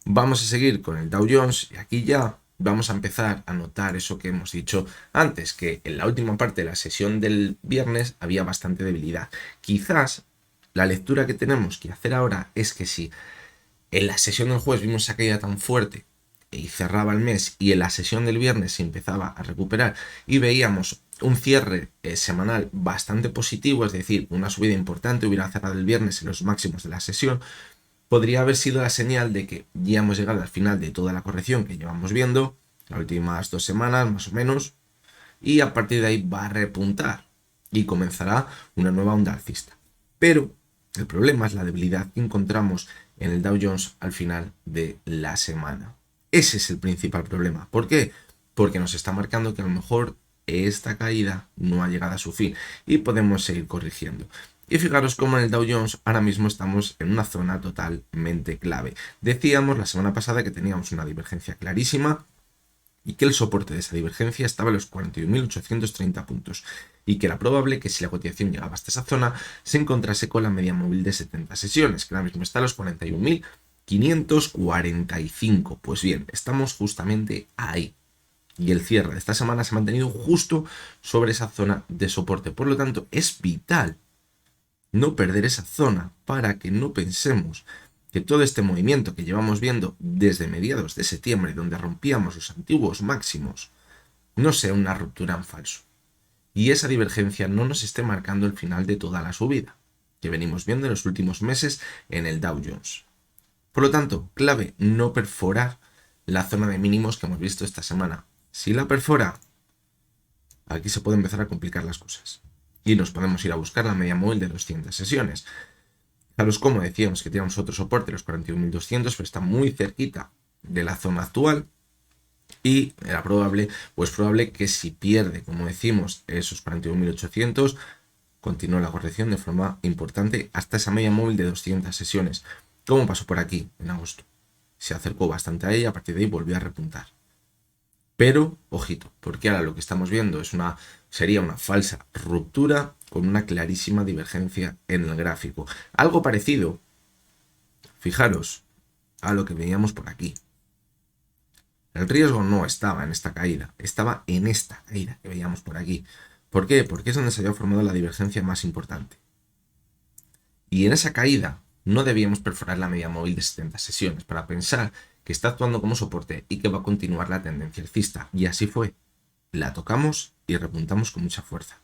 Vamos a seguir con el Dow Jones y aquí ya vamos a empezar a notar eso que hemos dicho antes, que en la última parte de la sesión del viernes había bastante debilidad. Quizás la lectura que tenemos que hacer ahora es que si en la sesión del jueves vimos esa caída tan fuerte y cerraba el mes, y en la sesión del viernes se empezaba a recuperar y veíamos un cierre semanal bastante positivo, es decir, una subida importante, hubiera cerrado el viernes en los máximos de la sesión, podría haber sido la señal de que ya hemos llegado al final de toda la corrección que llevamos viendo, las últimas 2 semanas más o menos, y a partir de ahí va a repuntar y comenzará una nueva onda alcista. Pero el problema es la debilidad que encontramos en el Dow Jones al final de la semana. Ese es el principal problema. ¿Por qué? Porque nos está marcando que a lo mejor esta caída no ha llegado a su fin y podemos seguir corrigiendo. Y fijaros cómo en el Dow Jones ahora mismo estamos en una zona totalmente clave. Decíamos la semana pasada que teníamos una divergencia clarísima y que el soporte de esa divergencia estaba en los 41.830 puntos y que era probable que si la cotización llegaba hasta esa zona se encontrase con la media móvil de 70 sesiones, que ahora mismo está a los 41.545. Pues bien, estamos justamente ahí. Y el cierre de esta semana se ha mantenido justo sobre esa zona de soporte. Por lo tanto, es vital no perder esa zona para que no pensemos que todo este movimiento que llevamos viendo desde mediados de septiembre, donde rompíamos los antiguos máximos, no sea una ruptura en falso. Y esa divergencia no nos esté marcando el final de toda la subida que venimos viendo en los últimos meses en el Dow Jones. Por lo tanto, clave no perforar la zona de mínimos que hemos visto esta semana. Si la perfora, aquí se puede empezar a complicar las cosas. Y nos podemos ir a buscar la media móvil de 200 sesiones. Fijaros como decíamos que teníamos otro soporte, los 41.200, pero está muy cerquita de la zona actual. Y era probable que si pierde, como decimos, esos 41.800, continuó la corrección de forma importante hasta esa media móvil de 200 sesiones. ¿Cómo pasó por aquí en agosto? Se acercó bastante a ella, a partir de ahí volvió a repuntar. Pero, ojito, porque ahora lo que estamos viendo sería una falsa ruptura con una clarísima divergencia en el gráfico. Algo parecido, fijaros, a lo que veíamos por aquí. El riesgo no estaba en esta caída, estaba en esta caída que veíamos por aquí. ¿Por qué? Porque es donde se había formado la divergencia más importante. Y en esa caída no debíamos perforar la media móvil de 70 sesiones para pensar que está actuando como soporte y que va a continuar la tendencia alcista. Y así fue. La tocamos y repuntamos con mucha fuerza.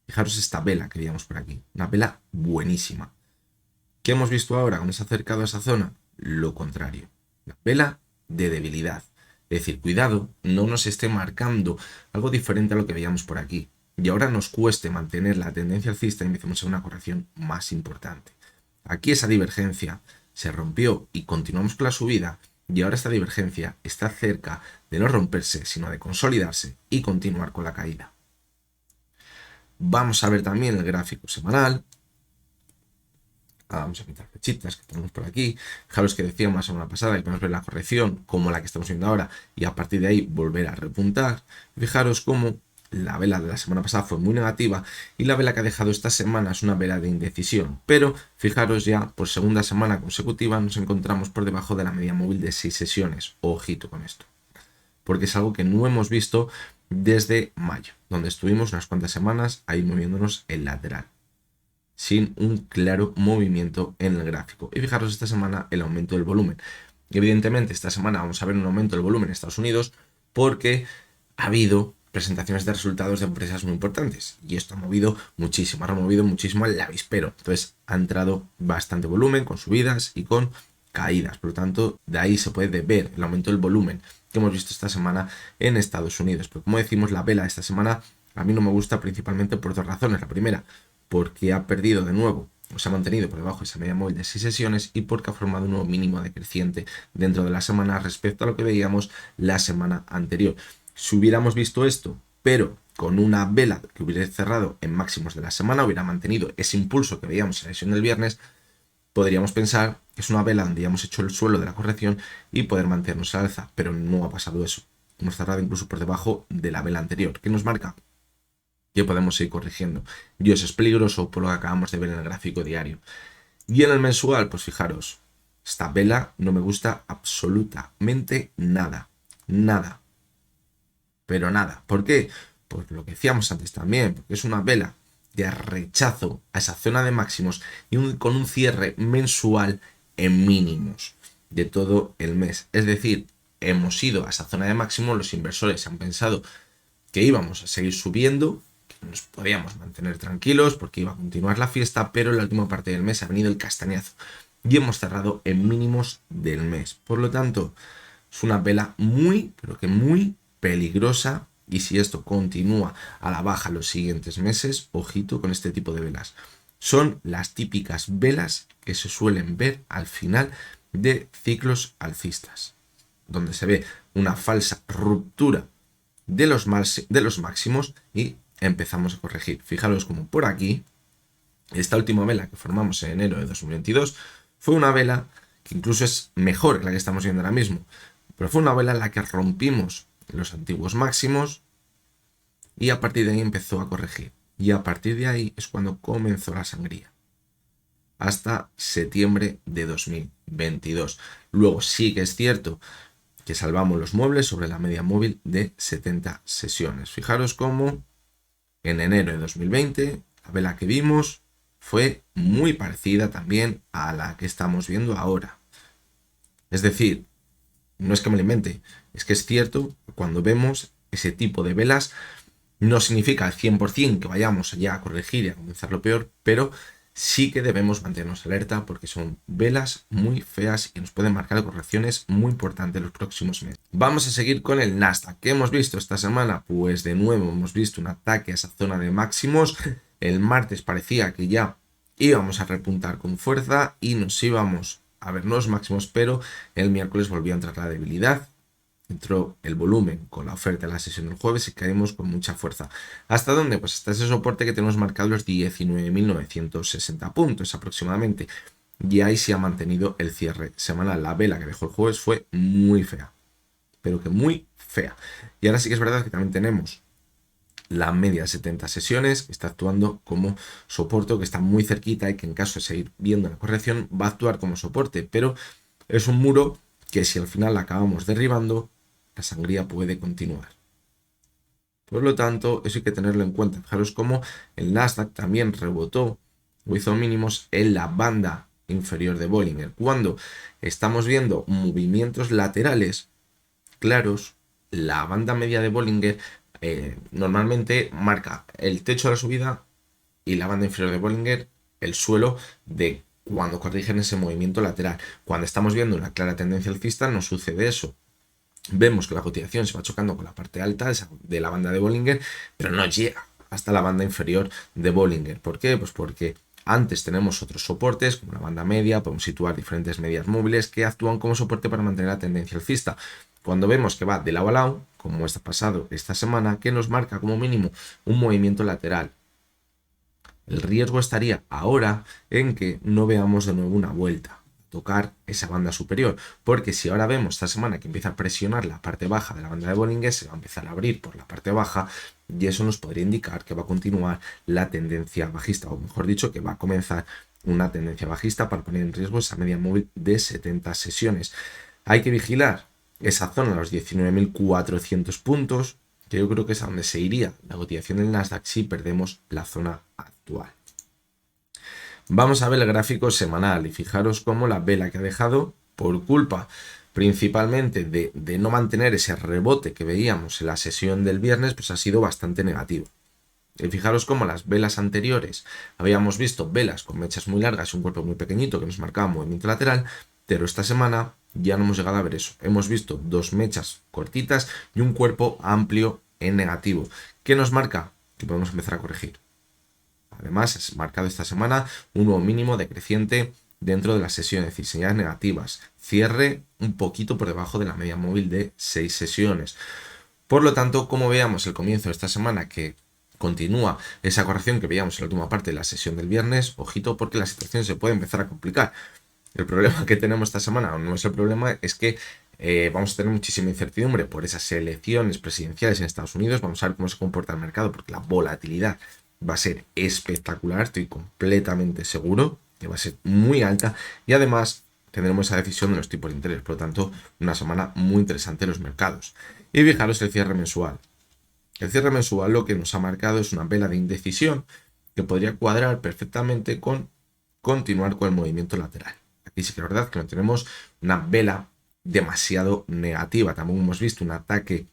Fijaros esta vela que veíamos por aquí. Una vela buenísima. ¿Qué hemos visto ahora cuando se ha acercado a esa zona? Lo contrario. La vela de debilidad. Es decir, cuidado, no nos esté marcando algo diferente a lo que veíamos por aquí. Y ahora nos cueste mantener la tendencia alcista y empecemos a una corrección más importante. Aquí esa divergencia se rompió y continuamos con la subida. Y ahora esta divergencia está cerca de no romperse, sino de consolidarse y continuar con la caída. Vamos a ver también el gráfico semanal. Vamos a quitar flechitas que tenemos por aquí. Fijaros que decíamos la semana pasada que podemos ver la corrección como la que estamos viendo ahora y a partir de ahí volver a repuntar. Fijaros cómo la vela de la semana pasada fue muy negativa y la vela que ha dejado esta semana es una vela de indecisión. Pero fijaros ya, por segunda semana consecutiva nos encontramos por debajo de la media móvil de 6 sesiones. Ojito con esto. Porque es algo que no hemos visto desde mayo, donde estuvimos unas cuantas semanas ahí moviéndonos en lateral, sin un claro movimiento en el gráfico. Y fijaros esta semana el aumento del volumen. Evidentemente esta semana vamos a ver un aumento del volumen en Estados Unidos porque ha habido presentaciones de resultados de empresas muy importantes y esto ha movido muchísimo, ha removido muchísimo el avispero. Entonces ha entrado bastante volumen con subidas y con caídas. Por lo tanto, de ahí se puede ver el aumento del volumen que hemos visto esta semana en Estados Unidos. Pero como decimos, la vela de esta semana a mí no me gusta principalmente por dos razones. La primera, porque ha perdido de nuevo, o se ha mantenido por debajo de esa media móvil de 6 sesiones y porque ha formado un nuevo mínimo decreciente dentro de la semana respecto a lo que veíamos la semana anterior. Si hubiéramos visto esto, pero con una vela que hubiera cerrado en máximos de la semana, hubiera mantenido ese impulso que veíamos en la sesión del viernes, podríamos pensar que es una vela donde ya hemos hecho el suelo de la corrección y poder mantenernos al alza, pero no ha pasado eso. Hemos cerrado incluso por debajo de la vela anterior. ¿Qué nos marca? Que podemos seguir corrigiendo. Y eso es peligroso por lo que acabamos de ver en el gráfico diario. Y en el mensual, pues fijaros, esta vela no me gusta absolutamente nada. Nada. Pero nada. ¿Por qué? Pues lo que decíamos antes también, porque es una vela de rechazo a esa zona de máximos y con un cierre mensual en mínimos de todo el mes. Es decir, hemos ido a esa zona de máximos, los inversores han pensado que íbamos a seguir subiendo, que nos podíamos mantener tranquilos porque iba a continuar la fiesta, pero en la última parte del mes ha venido el castañazo y hemos cerrado en mínimos del mes. Por lo tanto, es una vela muy, pero que muy peligrosa y si esto continúa a la baja los siguientes meses, ojito con este tipo de velas. Son las típicas velas que se suelen ver al final de ciclos alcistas, donde se ve una falsa ruptura de los máximos y empezamos a corregir. Fijaros como por aquí, esta última vela que formamos en enero de 2022 fue una vela que incluso es mejor que la que estamos viendo ahora mismo, pero fue una vela en la que rompimos los antiguos máximos y a partir de ahí empezó a corregir. Y a partir de ahí es cuando comenzó la sangría. Hasta septiembre de 2022. Luego sí que es cierto que salvamos los muebles sobre la media móvil de 70 sesiones. Fijaros cómo en enero de 2020 la vela que vimos fue muy parecida también a la que estamos viendo ahora. Es decir, no es que me lo invente, es que es cierto que cuando vemos ese tipo de velas no significa al 100% que vayamos ya a corregir y a comenzar lo peor, pero sí que debemos mantenernos alerta porque son velas muy feas y nos pueden marcar correcciones muy importantes en los próximos meses. Vamos a seguir con el Nasdaq. ¿Qué hemos visto esta semana? Pues de nuevo hemos visto un ataque a esa zona de máximos. El martes parecía que ya íbamos a repuntar con fuerza y nos íbamos a ver los máximos, pero el miércoles volvió a entrar la debilidad entró el volumen con la oferta de la sesión del jueves y caímos con mucha fuerza. ¿Hasta dónde? Pues hasta ese soporte que tenemos marcado los 19.960 puntos aproximadamente. Y ahí se ha mantenido el cierre semanal. La vela que dejó el jueves fue muy fea, pero que muy fea. Y ahora sí que es verdad que también tenemos la media de 70 sesiones, que está actuando como soporte, que está muy cerquita y que en caso de seguir viendo la corrección va a actuar como soporte, pero es un muro que si al final la acabamos derribando, la sangría puede continuar. Por lo tanto, eso hay que tenerlo en cuenta. Fijaros cómo el Nasdaq también rebotó o hizo mínimos en la banda inferior de Bollinger. Cuando estamos viendo movimientos laterales claros, la banda media de Bollinger normalmente marca el techo de la subida y la banda inferior de Bollinger el suelo de cuando corrigen ese movimiento lateral. Cuando estamos viendo una clara tendencia alcista no sucede eso. Vemos que la cotización se va chocando con la parte alta de la banda de Bollinger, pero no llega hasta la banda inferior de Bollinger. ¿Por qué? Pues porque antes tenemos otros soportes, como la banda media, podemos situar diferentes medias móviles que actúan como soporte para mantener la tendencia alcista. Cuando vemos que va de lado a lado, como está pasado esta semana, que nos marca como mínimo un movimiento lateral. El riesgo estaría ahora en que no veamos de nuevo una vuelta, tocar esa banda superior, porque si ahora vemos esta semana que empieza a presionar la parte baja de la banda de Bollinger, se va a empezar a abrir por la parte baja y eso nos podría indicar que va a continuar la tendencia bajista, o mejor dicho, que va a comenzar una tendencia bajista para poner en riesgo esa media móvil de 70 sesiones. Hay que vigilar esa zona, los 19.400 puntos, que yo creo que es a donde se iría la cotización del Nasdaq si perdemos la zona actual. Vamos a ver el gráfico semanal y fijaros cómo la vela que ha dejado, por culpa principalmente de no mantener ese rebote que veíamos en la sesión del viernes, pues ha sido bastante negativo. Y fijaros cómo las velas anteriores habíamos visto velas con mechas muy largas y un cuerpo muy pequeñito que nos marcaba movimiento lateral, pero esta semana ya no hemos llegado a ver eso. Hemos visto dos mechas cortitas y un cuerpo amplio en negativo. ¿Qué nos marca? Que podemos empezar a corregir. Además, es marcado esta semana un nuevo mínimo decreciente dentro de las sesiones, es decir, señales negativas. Cierre un poquito por debajo de la media móvil de 6 sesiones. Por lo tanto, como veamos el comienzo de esta semana que continúa esa corrección que veíamos en la última parte de la sesión del viernes, ojito porque la situación se puede empezar a complicar. El problema que tenemos esta semana, o no es el problema, es que vamos a tener muchísima incertidumbre por esas elecciones presidenciales en Estados Unidos. Vamos a ver cómo se comporta el mercado porque la volatilidad va a ser espectacular, estoy completamente seguro que va a ser muy alta y además tendremos esa decisión de los tipos de interés, por lo tanto una semana muy interesante en los mercados. Y fijaros el cierre mensual. El cierre mensual lo que nos ha marcado es una vela de indecisión que podría cuadrar perfectamente con continuar con el movimiento lateral. Aquí sí que es verdad que no tenemos una vela demasiado negativa, tampoco hemos visto un ataque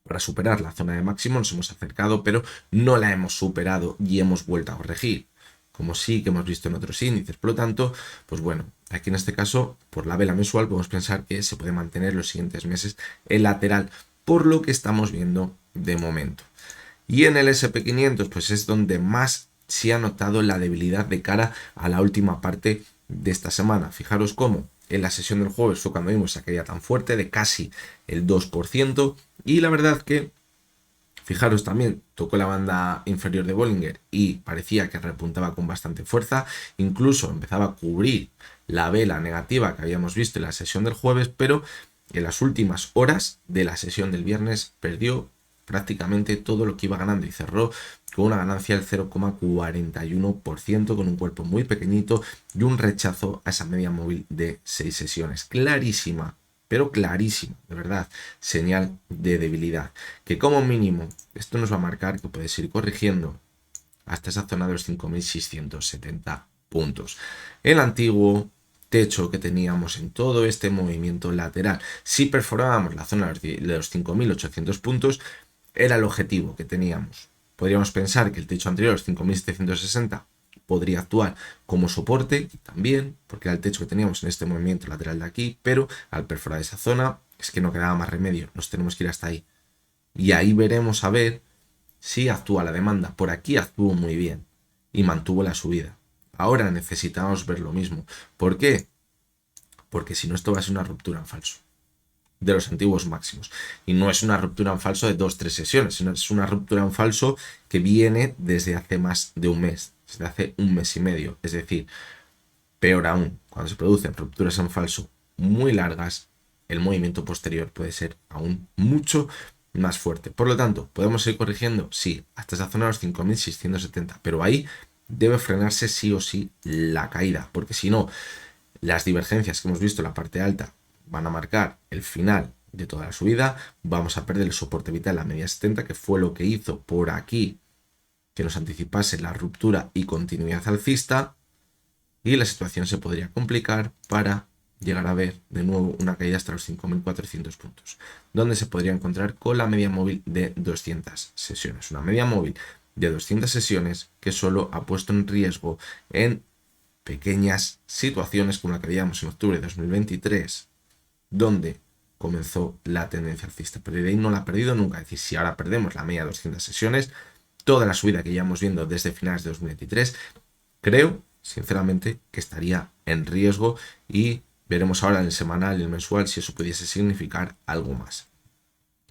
para superar la zona de máximo, nos hemos acercado, pero no la hemos superado y hemos vuelto a corregir, como sí que hemos visto en otros índices. Por lo tanto, pues bueno, aquí en este caso, por la vela mensual, podemos pensar que se puede mantener los siguientes meses el lateral, por lo que estamos viendo de momento. Y en el SP500, pues es donde más se ha notado la debilidad de cara a la última parte de esta semana. Fijaros cómo en la sesión del jueves fue cuando vimos esa caída tan fuerte de casi el 2%. Y la verdad que, fijaros también, tocó la banda inferior de Bollinger y parecía que repuntaba con bastante fuerza. Incluso empezaba a cubrir la vela negativa que habíamos visto en la sesión del jueves, pero en las últimas horas de la sesión del viernes perdió prácticamente todo lo que iba ganando y cerró con una ganancia del 0,41% con un cuerpo muy pequeñito y un rechazo a esa media móvil de 6 sesiones. Clarísima, pero clarísima, de verdad, señal de debilidad. Que como mínimo esto nos va a marcar que puedes ir corrigiendo hasta esa zona de los 5.670 puntos. El antiguo techo que teníamos en todo este movimiento lateral, si perforábamos la zona de los 5.800 puntos, era el objetivo que teníamos. Podríamos pensar que el techo anterior, los 5.760, podría actuar como soporte también, porque era el techo que teníamos en este movimiento lateral de aquí, pero al perforar esa zona es que no quedaba más remedio, nos tenemos que ir hasta ahí. Y ahí veremos a ver si actúa la demanda. Por aquí actuó muy bien y mantuvo la subida. Ahora necesitamos ver lo mismo. ¿Por qué? Porque si no, esto va a ser una ruptura en falso. de los antiguos máximos. Y no es una ruptura en falso de 2-3 sesiones, sino es una ruptura en falso que viene desde hace más de un mes, desde hace un mes y medio. Es decir, peor aún, cuando se producen rupturas en falso muy largas, el movimiento posterior puede ser aún mucho más fuerte. Por lo tanto, ¿podemos ir corrigiendo? Sí, hasta esa zona de los 5.670, pero ahí debe frenarse sí o sí la caída, porque si no, las divergencias que hemos visto en la parte alta van a marcar el final de toda la subida, vamos a perder el soporte vital, la media 70, que fue lo que hizo por aquí que nos anticipase la ruptura y continuidad alcista, y la situación se podría complicar para llegar a ver de nuevo una caída hasta los 5.400 puntos, donde se podría encontrar con la media móvil de 200 sesiones. Una media móvil de 200 sesiones que solo ha puesto en riesgo en pequeñas situaciones como la que veíamos en octubre de 2023, donde comenzó la tendencia alcista, pero de ahí no la ha perdido nunca. Es decir, si ahora perdemos la media de 200 sesiones, toda la subida que llevamos viendo desde finales de 2023, creo sinceramente que estaría en riesgo, y veremos ahora en el semanal y el mensual si eso pudiese significar algo más.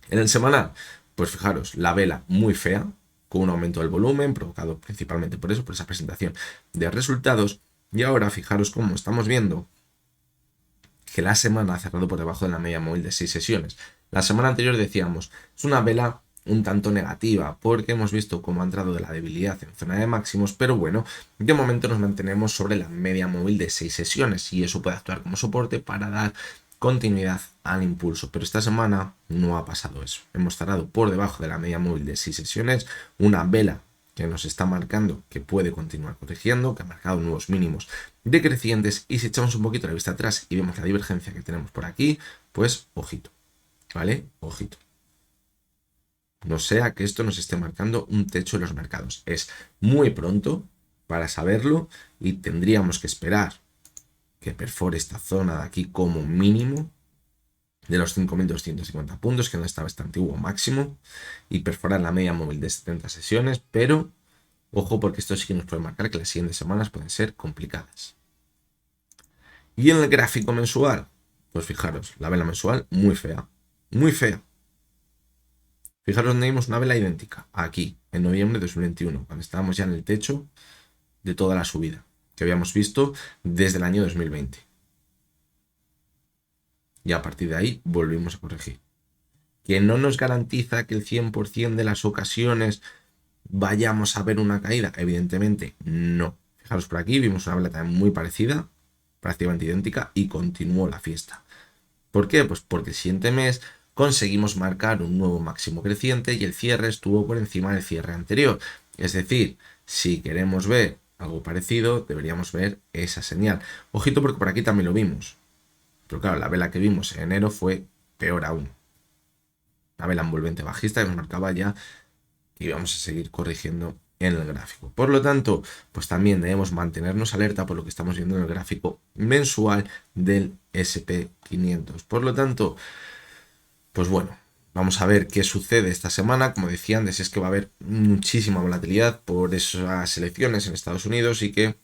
En el semanal, pues fijaros, la vela muy fea, con un aumento del volumen provocado principalmente por eso, por esa presentación de resultados. Y ahora fijaros cómo estamos viendo que la semana ha cerrado por debajo de la media móvil de 6 sesiones. La semana anterior decíamos, es una vela un tanto negativa, porque hemos visto cómo ha entrado de la debilidad en zona de máximos, pero bueno, de momento nos mantenemos sobre la media móvil de 6 sesiones, y eso puede actuar como soporte para dar continuidad al impulso. Pero esta semana no ha pasado eso. Hemos cerrado por debajo de la media móvil de 6 sesiones, una vela que nos está marcando que puede continuar corrigiendo, que ha marcado nuevos mínimos decrecientes, y si echamos un poquito la vista atrás y vemos la divergencia que tenemos por aquí, pues ojito, ¿vale? Ojito. No sea que esto nos esté marcando un techo en los mercados. Es muy pronto para saberlo y tendríamos que esperar que perfore esta zona de aquí como mínimo de los 5.250 puntos, que no estaba este antiguo máximo, y perforar la media móvil de 70 sesiones, pero ojo, porque esto sí que nos puede marcar que las siguientes semanas pueden ser complicadas. Y en el gráfico mensual, pues fijaros, la vela mensual muy fea, muy fea. Fijaros donde vimos una vela idéntica, aquí, en noviembre de 2021, cuando estábamos ya en el techo de toda la subida que habíamos visto desde el año 2020. Y a partir de ahí volvimos a corregir. Que no nos garantiza que el 100% de las ocasiones vayamos a ver una caída, evidentemente no. Fijaros por aquí, vimos una vela también muy parecida, prácticamente idéntica, y continuó la fiesta. ¿Por qué? Pues porque el siguiente mes conseguimos marcar un nuevo máximo creciente y el cierre estuvo por encima del cierre anterior. Es decir, si queremos ver algo parecido, deberíamos ver esa señal. Ojito, porque por aquí también lo vimos. Pero claro, la vela que vimos en enero fue peor aún. La vela envolvente bajista que nos marcaba ya que íbamos a seguir corrigiendo en el gráfico. Por lo tanto, pues también debemos mantenernos alerta por lo que estamos viendo en el gráfico mensual del SP500. Por lo tanto, pues bueno, vamos a ver qué sucede esta semana. Como decía antes, es que va a haber muchísima volatilidad por esas elecciones en Estados Unidos y que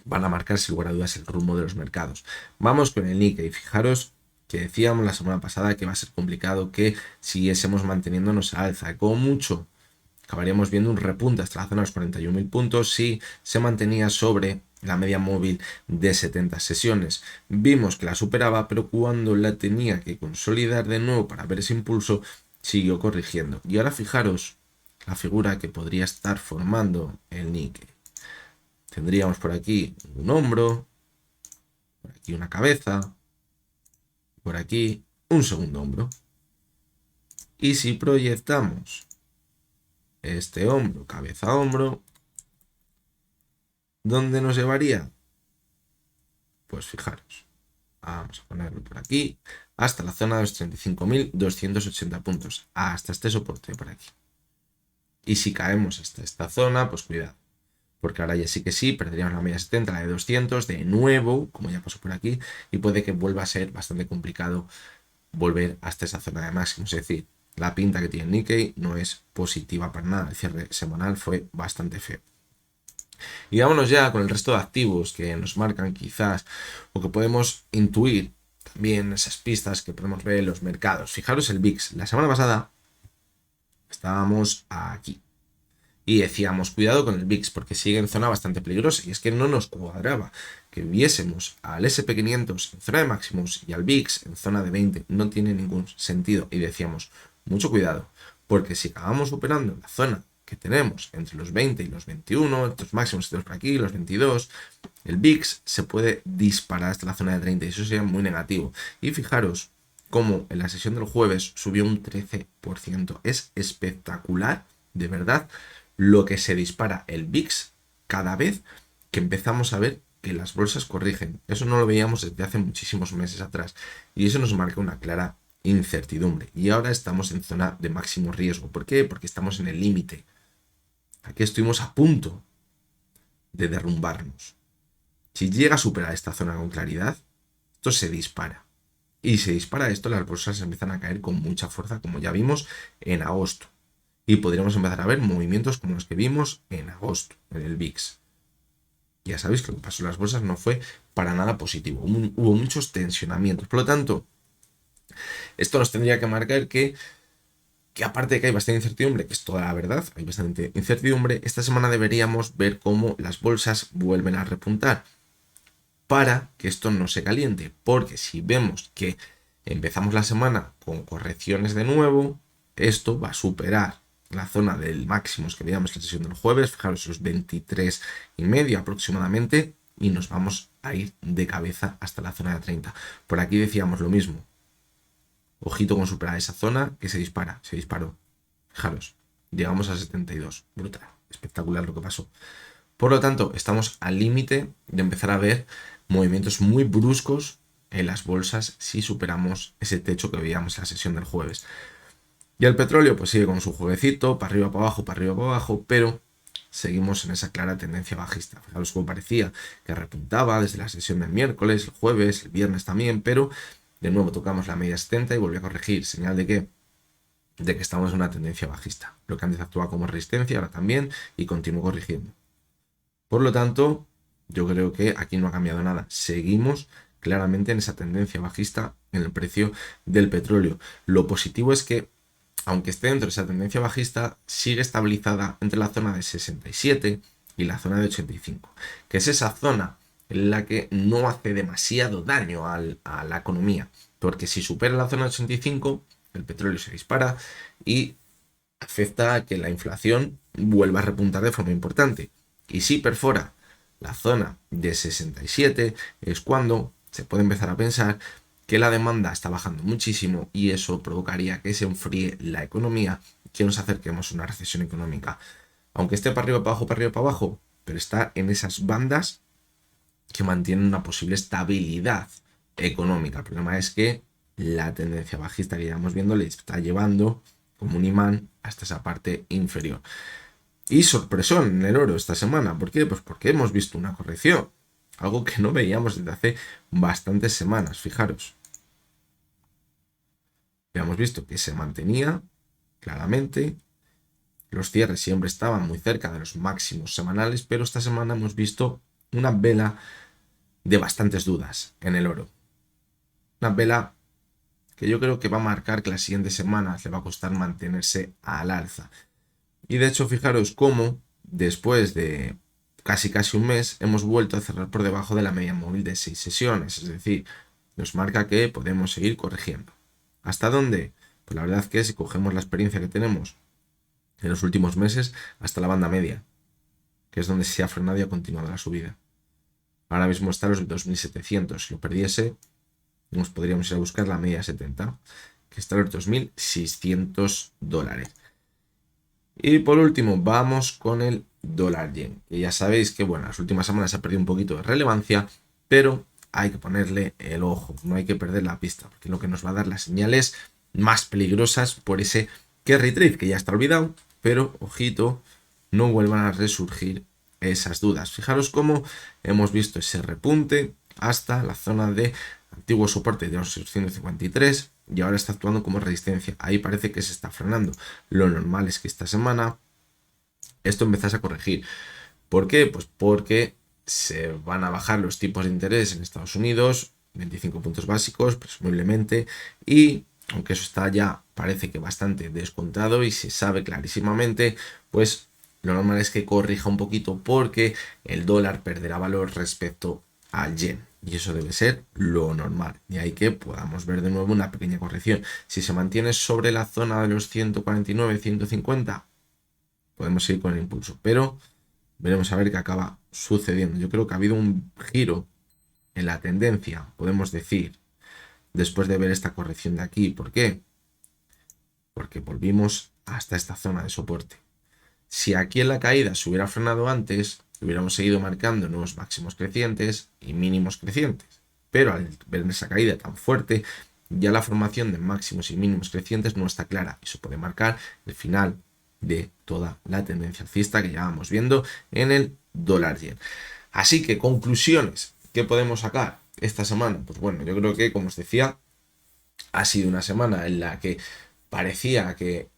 van a marcar sin lugar a dudas el rumbo de los mercados. Vamos con el Nikkei. Fijaros que decíamos la semana pasada que va a ser complicado que siguiésemos manteniéndonos a alza. Y como mucho acabaríamos viendo un repunte hasta la zona de los 41.000 puntos si se mantenía sobre la media móvil de 70 sesiones. Vimos que la superaba, pero cuando la tenía que consolidar de nuevo para ver ese impulso, siguió corrigiendo. Y ahora fijaros la figura que podría estar formando el Nikkei. Tendríamos por aquí un hombro, por aquí una cabeza, por aquí un segundo hombro. Y si proyectamos este hombro, cabeza, hombro, ¿dónde nos llevaría? Pues fijaros, vamos a ponerlo por aquí, hasta la zona de los 35.280 puntos, hasta este soporte por aquí. Y si caemos hasta esta zona, pues cuidado, porque ahora ya sí que sí, perderíamos la media 70, la de 200, de nuevo, como ya pasó por aquí, y puede que vuelva a ser bastante complicado volver hasta esa zona de máximos. Es decir, la pinta que tiene Nikkei no es positiva para nada. El cierre semanal fue bastante feo. Y vámonos ya con el resto de activos que nos marcan quizás, o que podemos intuir bien esas pistas que podemos ver en los mercados. Fijaros el VIX. La semana pasada estábamos aquí y decíamos cuidado con el VIX porque sigue en zona bastante peligrosa, y es que no nos cuadraba que viésemos al SP500 en zona de máximos y al VIX en zona de 20. No tiene ningún sentido, y decíamos mucho cuidado, porque si acabamos superando la zona que tenemos entre los 20 y los 21, estos máximos estos por aquí, los 22, el VIX se puede disparar hasta la zona de 30 y eso sería muy negativo. Y fijaros cómo en la sesión del jueves subió un 13%. Es espectacular, de verdad, lo que se dispara el VIX cada vez que empezamos a ver que las bolsas corrigen. Eso no lo veíamos desde hace muchísimos meses atrás, y eso nos marca una clara incertidumbre. Y ahora estamos en zona de máximo riesgo. ¿Por qué? Porque estamos en el límite. Aquí estuvimos a punto de derrumbarnos. Si llega a superar esta zona con claridad, esto se dispara. Y se dispara esto, las bolsas empiezan a caer con mucha fuerza, como ya vimos en agosto. Y podríamos empezar a ver movimientos como los que vimos en agosto, en el VIX. Ya sabéis que lo que pasó en las bolsas no fue para nada positivo. Hubo muchos tensionamientos. Por lo tanto, esto nos tendría que marcar que aparte de que hay bastante incertidumbre, que es toda la verdad, hay bastante incertidumbre, esta semana deberíamos ver cómo las bolsas vuelven a repuntar para que esto no se caliente. Porque si vemos que empezamos la semana con correcciones de nuevo, esto va a superar la zona del máximo que veíamos en la sesión del jueves, fijaros los 23,5 aproximadamente, y nos vamos a ir de cabeza hasta la zona de 30. Por aquí decíamos lo mismo. Ojito con superar esa zona que se dispara, se disparó. Fijaros, llegamos a 72. Brutal, espectacular lo que pasó. Por lo tanto, estamos al límite de empezar a ver movimientos muy bruscos en las bolsas si superamos ese techo que veíamos en la sesión del jueves. Y el petróleo pues sigue con su jueguecito, para arriba, para abajo, pero seguimos en esa clara tendencia bajista. Fijaros cómo parecía que repuntaba desde la sesión del miércoles, el jueves, el viernes también, pero de nuevo tocamos la media 70 y volvió a corregir. Señal de que estamos en una tendencia bajista. Lo que antes actuaba como resistencia, ahora también, y continúa corrigiendo. Por lo tanto, yo creo que aquí no ha cambiado nada. Seguimos claramente en esa tendencia bajista en el precio del petróleo. Lo positivo es que, aunque esté dentro de esa tendencia bajista, sigue estabilizada entre la zona de 67 y la zona de 85, que es esa zona en la que no hace demasiado daño a la economía, porque si supera la zona de 85, el petróleo se dispara y afecta a que la inflación vuelva a repuntar de forma importante. Y si perfora la zona de 67 es cuando se puede empezar a pensar que la demanda está bajando muchísimo y eso provocaría que se enfríe la economía, que nos acerquemos a una recesión económica. Aunque esté para arriba, para abajo, pero está en esas bandas que mantienen una posible estabilidad económica. El problema es que la tendencia bajista que llevamos viendo le está llevando como un imán hasta esa parte inferior. Y sorpresón en el oro esta semana. ¿Por qué? Pues porque hemos visto una corrección. Algo que no veíamos desde hace bastantes semanas. Fijaros. Habíamos visto que se mantenía claramente. Los cierres siempre estaban muy cerca de los máximos semanales, pero esta semana hemos visto una vela de bastantes dudas en el oro. Una vela que yo creo que va a marcar que las siguientes semanas le va a costar mantenerse al alza. Y de hecho, fijaros cómo después de casi un mes hemos vuelto a cerrar por debajo de la media móvil de 6 sesiones. Es decir, nos marca que podemos seguir corrigiendo. ¿Hasta dónde? Pues la verdad es que si cogemos la experiencia que tenemos en los últimos meses, hasta la banda media, que es donde se ha frenado y ha continuado la subida. Ahora mismo está a los 2.700. Si lo perdiese, nos podríamos ir a buscar la media 70, que está a los $2.600. Y por último, vamos con el dólar yen. Que ya sabéis que, bueno, las últimas semanas ha perdido un poquito de relevancia, pero hay que ponerle el ojo, no hay que perder la pista, porque lo que nos va a dar las señales más peligrosas por ese carry trade, que ya está olvidado, pero ojito, no vuelvan a resurgir esas dudas. Fijaros cómo hemos visto ese repunte hasta la zona de antiguo soporte de los 653 y ahora está actuando como resistencia. Ahí parece que se está frenando. Lo normal es que esta semana esto empezase a corregir. ¿Por qué? Pues porque se van a bajar los tipos de interés en Estados Unidos 25 puntos básicos, presumiblemente, y aunque eso está ya parece que bastante descontado y se sabe clarísimamente, pues lo normal es que corrija un poquito porque el dólar perderá valor respecto al yen. Y eso debe ser lo normal. Y ahí que podamos ver de nuevo una pequeña corrección. Si se mantiene sobre la zona de los 149, 150, podemos ir con el impulso. Pero veremos a ver qué acaba sucediendo. Yo creo que ha habido un giro en la tendencia, podemos decir, después de ver esta corrección de aquí. ¿Por qué? Porque volvimos hasta esta zona de soporte. Si aquí en la caída se hubiera frenado antes, hubiéramos seguido marcando nuevos máximos crecientes y mínimos crecientes. Pero al ver esa caída tan fuerte, ya la formación de máximos y mínimos crecientes no está clara. Eso puede marcar el final de toda la tendencia alcista que ya vamos viendo en el dólar yen. Así que conclusiones que podemos sacar esta semana. Pues bueno, yo creo que, como os decía, ha sido una semana en la que parecía que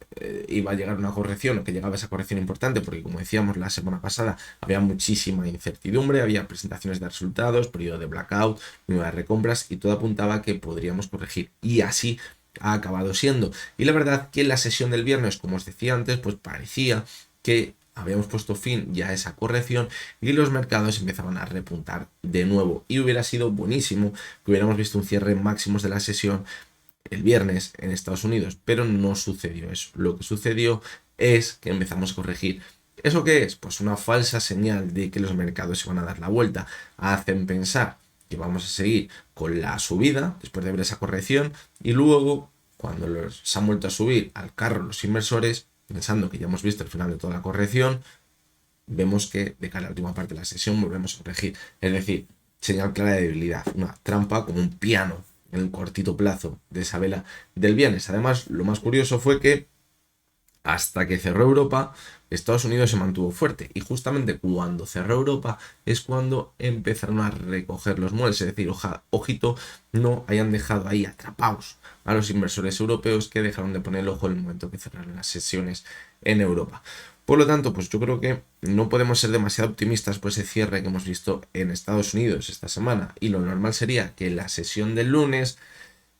iba a llegar una corrección o que llegaba esa corrección importante, porque como decíamos la semana pasada había muchísima incertidumbre, había presentaciones de resultados, periodo de blackout, nuevas recompras y todo apuntaba a que podríamos corregir, y así ha acabado siendo. Y la verdad que en la sesión del viernes, como os decía antes, pues parecía que habíamos puesto fin ya a esa corrección y los mercados empezaban a repuntar de nuevo, y hubiera sido buenísimo que hubiéramos visto un cierre en máximos de la sesión el viernes en Estados Unidos, pero no sucedió eso. Lo que sucedió es que empezamos a corregir. ¿Eso qué es? Pues una falsa señal de que los mercados se van a dar la vuelta. Hacen pensar que vamos a seguir con la subida después de ver esa corrección, y luego cuando se han vuelto a subir al carro los inversores, pensando que ya hemos visto el final de toda la corrección, vemos que de cara a la última parte de la sesión volvemos a corregir. Es decir, señal clara de debilidad, una trampa como un piano en el cortito plazo de esa vela del viernes. Además, lo más curioso fue que hasta que cerró Europa, Estados Unidos se mantuvo fuerte, y justamente cuando cerró Europa es cuando empezaron a recoger los muebles. Es decir, ojito, no hayan dejado ahí atrapados a los inversores europeos, que dejaron de poner el ojo en el momento que cerraron las sesiones en Europa. Por lo tanto, pues yo creo que no podemos ser demasiado optimistas por ese cierre que hemos visto en Estados Unidos esta semana, y lo normal sería que en la sesión del lunes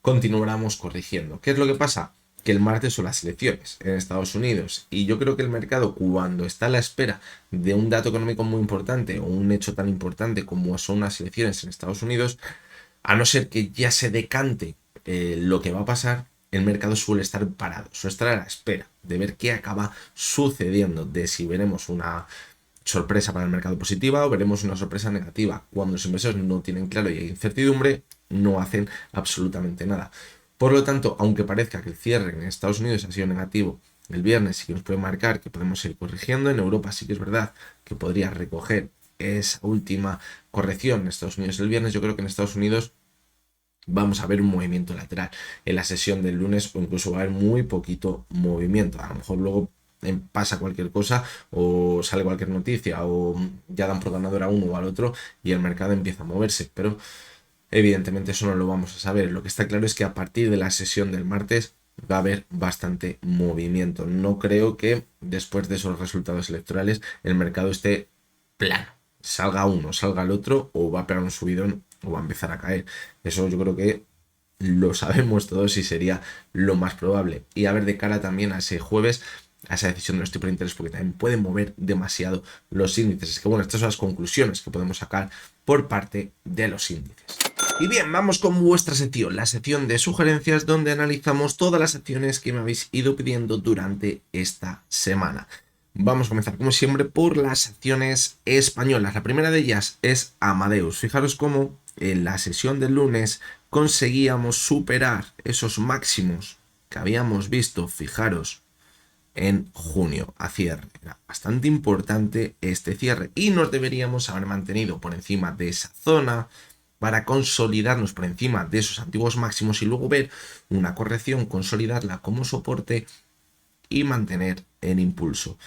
continuáramos corrigiendo. ¿Qué es lo que pasa? Que el martes son las elecciones en Estados Unidos, y yo creo que el mercado, cuando está a la espera de un dato económico muy importante o un hecho tan importante como son las elecciones en Estados Unidos, a no ser que ya se decante lo que va a pasar, el mercado suele estar parado, suele estar a la espera de ver qué acaba sucediendo, de si veremos una sorpresa para el mercado positiva o veremos una sorpresa negativa. Cuando los inversores no tienen claro y hay incertidumbre, no hacen absolutamente nada. Por lo tanto, aunque parezca que el cierre en Estados Unidos ha sido negativo el viernes, sí que nos puede marcar que podemos ir corrigiendo. En Europa sí que es verdad que podría recoger esa última corrección en Estados Unidos el viernes. Yo creo que en Estados Unidos vamos a ver un movimiento lateral en la sesión del lunes, o incluso va a haber muy poquito movimiento. A lo mejor luego pasa cualquier cosa o sale cualquier noticia o ya dan por ganador a uno o al otro y el mercado empieza a moverse, pero evidentemente eso no lo vamos a saber. Lo que está claro es que a partir de la sesión del martes va a haber bastante movimiento. No creo que después de esos resultados electorales el mercado esté plano, salga uno, salga el otro, o va a pegar un subidón o va a empezar a caer. Eso yo creo que lo sabemos todos y sería lo más probable. Y a ver de cara también a ese jueves, a esa decisión de los tipos de interés, porque también pueden mover demasiado los índices. Es que bueno, estas son las conclusiones que podemos sacar por parte de los índices. Y bien, vamos con vuestra sección, la sección de sugerencias, donde analizamos todas las acciones que me habéis ido pidiendo durante esta semana. Vamos a comenzar, como siempre, por las acciones españolas. La primera de ellas es Amadeus. Fijaros cómo en la sesión del lunes conseguíamos superar esos máximos que habíamos visto, fijaros, en junio a cierre. Era bastante importante este cierre y nos deberíamos haber mantenido por encima de esa zona para consolidarnos por encima de esos antiguos máximos y luego ver una corrección, consolidarla como soporte y mantener el impulso.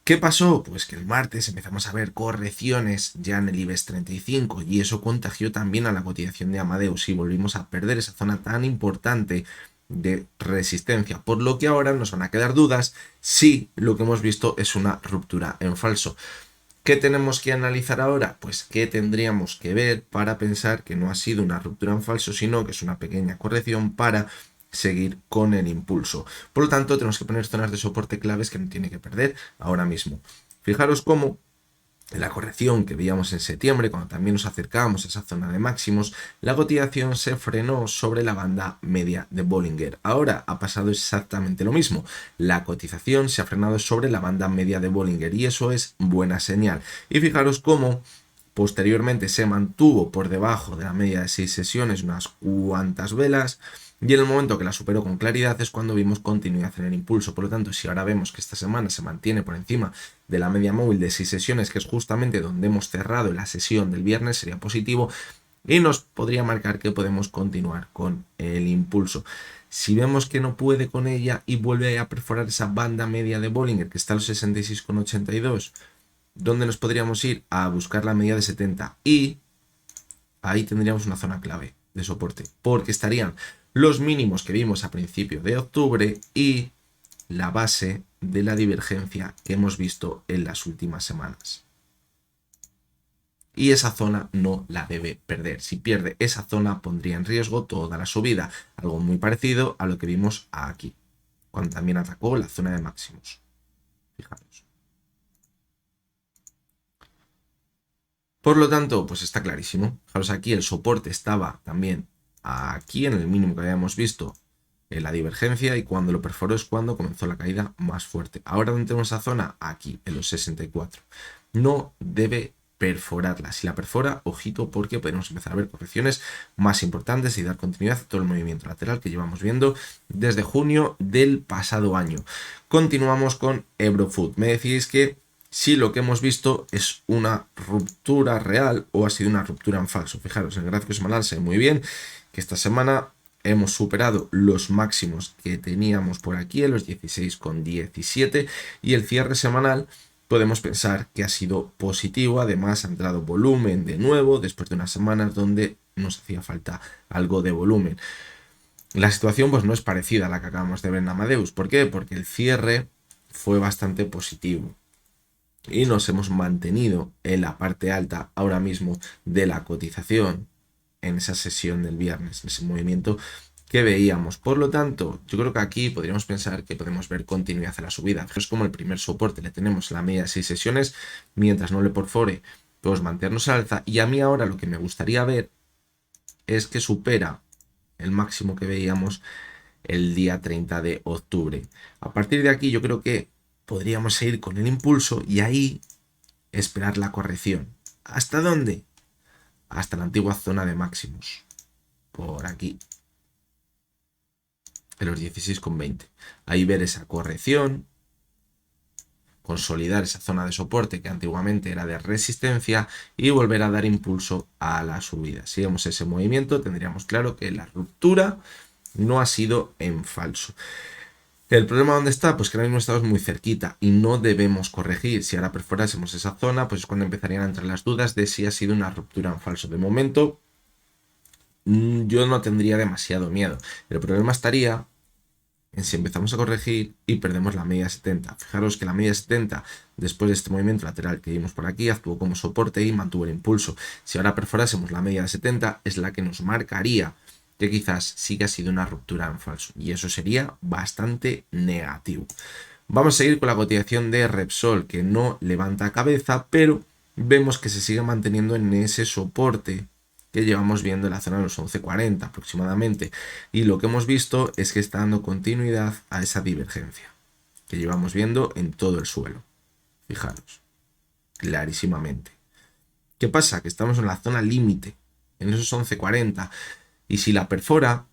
¿Qué pasó? Pues que el martes empezamos a ver correcciones ya en el IBEX 35 y eso contagió también a la cotización de Amadeus y volvimos a perder esa zona tan importante de resistencia, por lo que ahora nos van a quedar dudas si lo que hemos visto es una ruptura en falso. ¿Qué tenemos que analizar ahora? Pues qué tendríamos que ver para pensar que no ha sido una ruptura en falso, sino que es una pequeña corrección para seguir con el impulso. Por lo tanto, tenemos que poner zonas de soporte claves que no tiene que perder ahora mismo. Fijaros cómo la corrección que veíamos en septiembre, cuando también nos acercábamos a esa zona de máximos, la cotización se frenó sobre la banda media de Bollinger. Ahora ha pasado exactamente lo mismo. La cotización se ha frenado sobre la banda media de Bollinger y eso es buena señal. Y fijaros cómo posteriormente se mantuvo por debajo de la media de 6 sesiones unas cuantas velas. Y en el momento que la superó con claridad es cuando vimos continuidad en el impulso. Por lo tanto, si ahora vemos que esta semana se mantiene por encima de la media móvil de 6 sesiones, que es justamente donde hemos cerrado en la sesión del viernes, sería positivo y nos podría marcar que podemos continuar con el impulso. Si vemos que no puede con ella y vuelve a perforar esa banda media de Bollinger, que está a los 66,82, ¿dónde nos podríamos ir? A buscar la media de 70 y ahí tendríamos una zona clave de soporte, porque estarían los mínimos que vimos a principio de octubre y la base de la divergencia que hemos visto en las últimas semanas. Y esa zona no la debe perder. Si pierde esa zona pondría en riesgo toda la subida, algo muy parecido a lo que vimos aquí, cuando también atacó la zona de máximos. Fijaros. Por lo tanto, pues está clarísimo. Fijaros aquí, el soporte estaba también aquí en el mínimo que habíamos visto en la divergencia y cuando lo perforó es cuando comenzó la caída más fuerte. Ahora ¿dónde tenemos esa zona? Aquí, en los 64. No debe perforarla. Si la perfora, ojito, porque podemos empezar a ver correcciones más importantes y dar continuidad a todo el movimiento lateral que llevamos viendo desde junio del pasado año. Continuamos con Ebrofood. Me decís que si lo que hemos visto es una ruptura real o ha sido una ruptura en falso. Fijaros, en el gráfico semanal se ve muy bien que esta semana hemos superado los máximos que teníamos por aquí en los 16,17 y el cierre semanal podemos pensar que ha sido positivo. Además ha entrado volumen de nuevo después de unas semanas donde nos hacía falta algo de volumen. La situación pues no es parecida a la que acabamos de ver en Amadeus. ¿Por qué? Porque el cierre fue bastante positivo y nos hemos mantenido en la parte alta ahora mismo de la cotización en esa sesión del viernes, en ese movimiento que veíamos. Por lo tanto, yo creo que aquí podríamos pensar que podemos ver continuidad en la subida. Es como el primer soporte le tenemos en la media de 6 sesiones, mientras no le perfore, podemos mantenernos al alza. Y a mí ahora lo que me gustaría ver es que supera el máximo que veíamos el día 30 de octubre. A partir de aquí yo creo que podríamos seguir con el impulso y ahí esperar la corrección. ¿Hasta dónde? Hasta la antigua zona de máximos. Por aquí. En los 16,20. Ahí ver esa corrección. Consolidar esa zona de soporte que antiguamente era de resistencia y volver a dar impulso a la subida. Si vemos ese movimiento tendríamos claro que la ruptura no ha sido en falso. ¿El problema dónde está? Pues que ahora mismo estamos muy cerquita y no debemos corregir. Si ahora perforásemos esa zona, pues es cuando empezarían a entrar las dudas de si ha sido una ruptura en falso. De momento, yo no tendría demasiado miedo. El problema estaría en si empezamos a corregir y perdemos la media 70. Fijaros que la media 70, después de este movimiento lateral que vimos por aquí, actuó como soporte y mantuvo el impulso. Si ahora perforásemos la media de 70, es la que nos marcaría que quizás sí que ha sido una ruptura en falso y eso sería bastante negativo. Vamos a seguir con la cotización de Repsol, que no levanta cabeza, pero vemos que se sigue manteniendo en ese soporte que llevamos viendo en la zona de los 11,40 aproximadamente, y lo que hemos visto es que está dando continuidad a esa divergencia que llevamos viendo en todo el suelo. Fijaros, clarísimamente. ¿Qué pasa? Que estamos en la zona límite, en esos 11,40. Y si la perfora,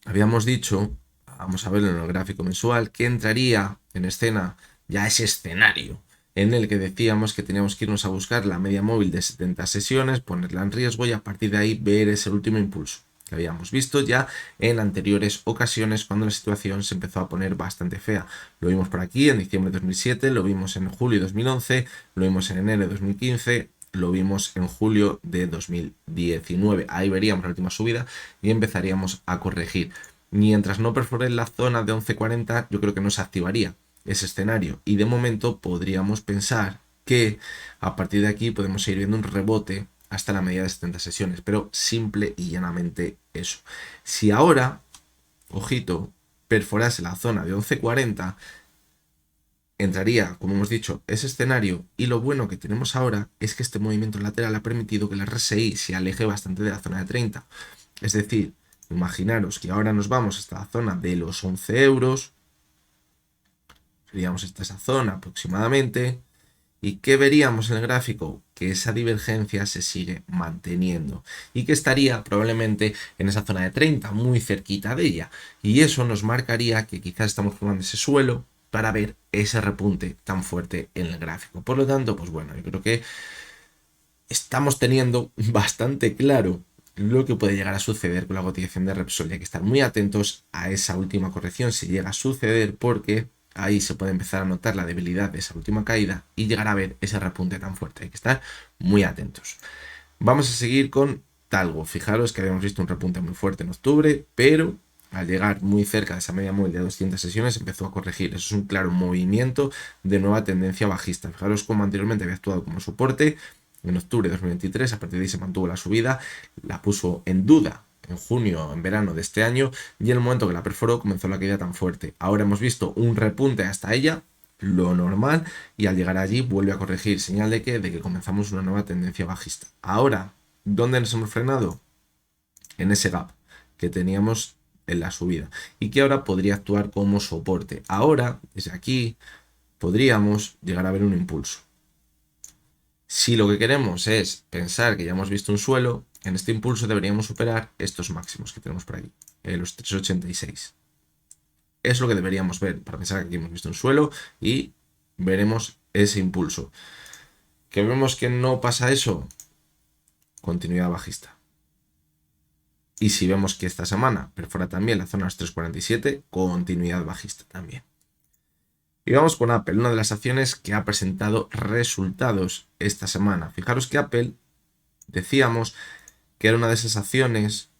habíamos dicho, vamos a verlo en el gráfico mensual, que entraría en escena ya ese escenario en el que decíamos que teníamos que irnos a buscar la media móvil de 70 sesiones, ponerla en riesgo y a partir de ahí ver ese último impulso que habíamos visto ya en anteriores ocasiones cuando la situación se empezó a poner bastante fea. Lo vimos por aquí en diciembre de 2007, lo vimos en julio de 2011, lo vimos en enero de 2015, lo vimos en julio de 2019. Ahí veríamos la última subida y empezaríamos a corregir. Mientras no perfore la zona de 11,40, yo creo que no se activaría ese escenario y de momento podríamos pensar que a partir de aquí podemos seguir viendo un rebote hasta la media de 70 sesiones, pero simple y llanamente eso. Si ahora, ojito, perforase la zona de 11.40, entraría, como hemos dicho, ese escenario, y lo bueno que tenemos ahora es que este movimiento lateral ha permitido que el RSI se aleje bastante de la zona de 30. Es decir, imaginaros que ahora nos vamos hasta la zona de los 11 euros, seríamos hasta esa zona aproximadamente, ¿y qué veríamos en el gráfico? Que esa divergencia se sigue manteniendo y que estaría probablemente en esa zona de 30, muy cerquita de ella, y eso nos marcaría que quizás estamos formando ese suelo para ver ese repunte tan fuerte en el gráfico. Por lo tanto, pues bueno, yo creo que estamos teniendo bastante claro lo que puede llegar a suceder con la cotización de Repsol, y hay que estar muy atentos a esa última corrección si llega a suceder, porque ahí se puede empezar a notar la debilidad de esa última caída y llegar a ver ese repunte tan fuerte. Hay que estar muy atentos. Vamos a seguir con Talgo. Fijaros que habíamos visto un repunte muy fuerte en octubre, pero al llegar muy cerca de esa media móvil de 200 sesiones empezó a corregir. Eso es un claro movimiento de nueva tendencia bajista. Fijaros cómo anteriormente había actuado como soporte en octubre de 2023, a partir de ahí se mantuvo la subida, la puso en duda en junio, en verano de este año, y en el momento que la perforó comenzó la caída tan fuerte. Ahora hemos visto un repunte hasta ella, lo normal, y al llegar allí vuelve a corregir, señal de que comenzamos una nueva tendencia bajista. Ahora, ¿dónde nos hemos frenado? En ese gap que teníamos en la subida y que ahora podría actuar como soporte. Ahora, desde aquí, podríamos llegar a ver un impulso. Si lo que queremos es pensar que ya hemos visto un suelo, en este impulso deberíamos superar estos máximos que tenemos por aquí, los 3,86. Es lo que deberíamos ver para pensar que aquí hemos visto un suelo y veremos ese impulso. ¿Que vemos que no pasa eso? Continuidad bajista. Y si vemos que esta semana perfora también la zona de los 3,47, continuidad bajista también. Y vamos con Apple, una de las acciones que ha presentado resultados esta semana. Fijaros que Apple, decíamos que era una de esas acciones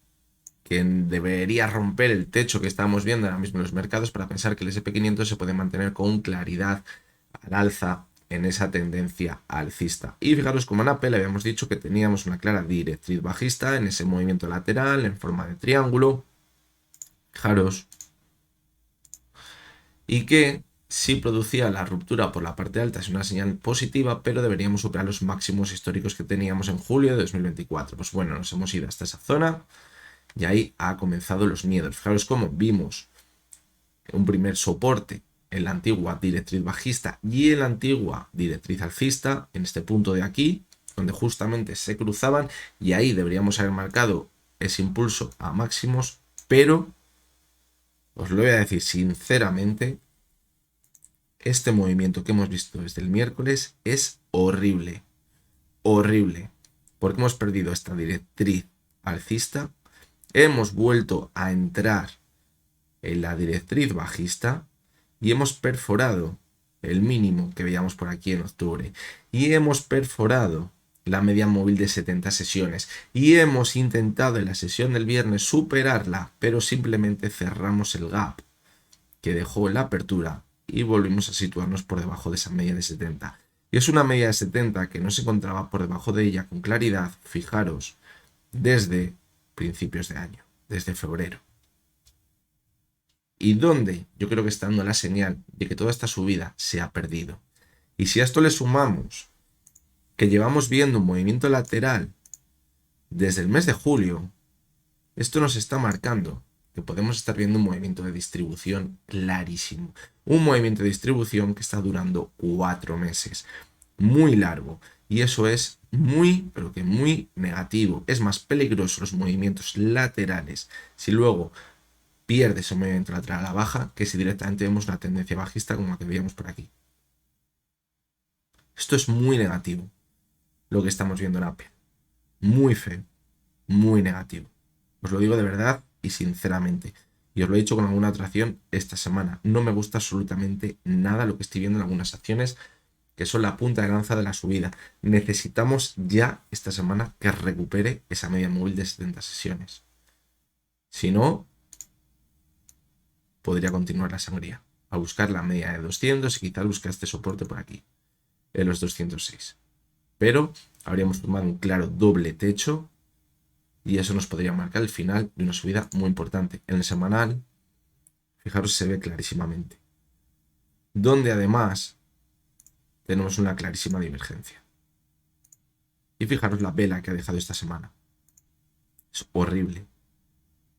que debería romper el techo que estamos viendo ahora mismo en los mercados para pensar que el SP500 se puede mantener con claridad al alza en esa tendencia alcista. Y fijaros como en Apple habíamos dicho que teníamos una clara directriz bajista en ese movimiento lateral en forma de triángulo. Fijaros. Y que si producía la ruptura por la parte alta es una señal positiva, pero deberíamos superar los máximos históricos que teníamos en julio de 2024. Pues bueno, nos hemos ido hasta esa zona y ahí ha comenzado los miedos. Fijaros cómo vimos un primer soporte en la antigua directriz bajista y en la antigua directriz alcista, en este punto de aquí, donde justamente se cruzaban, y ahí deberíamos haber marcado ese impulso a máximos, pero os lo voy a decir sinceramente, este movimiento que hemos visto desde el miércoles es horrible, horrible, porque hemos perdido esta directriz alcista, hemos vuelto a entrar en la directriz bajista y hemos perforado el mínimo que veíamos por aquí en octubre y hemos perforado la media móvil de 70 sesiones y hemos intentado en la sesión del viernes superarla, pero simplemente cerramos el gap que dejó la apertura y volvimos a situarnos por debajo de esa media de 70. Y es una media de 70 que no se encontraba por debajo de ella con claridad, fijaros, desde principios de año, desde febrero. Y donde yo creo que está dando la señal de que toda esta subida se ha perdido. Y si a esto le sumamos que llevamos viendo un movimiento lateral desde el mes de julio, esto nos está marcando que podemos estar viendo un movimiento de distribución clarísimo. Un movimiento de distribución que está durando 4 meses. Muy largo. Y eso es muy, pero que muy negativo. Es más peligroso los movimientos laterales. Si luego pierde ese movimiento lateral a la baja, que si directamente vemos una tendencia bajista como la que veíamos por aquí. Esto es muy negativo, lo que estamos viendo en Apple. Muy feo, muy negativo. Os lo digo de verdad y sinceramente. Y os lo he dicho con alguna otra acción esta semana. No me gusta absolutamente nada lo que estoy viendo en algunas acciones que son la punta de lanza de la subida. Necesitamos ya esta semana que recupere esa media móvil de 70 sesiones. Si no, podría continuar la sangría. A buscar la media de 200 y quizás buscar este soporte por aquí. en los 206. Pero habríamos formado un claro doble techo y eso nos podría marcar el final de una subida muy importante. En el semanal, fijaros, se ve clarísimamente. Donde además tenemos una clarísima divergencia. Y fijaros la vela que ha dejado esta semana. Es horrible.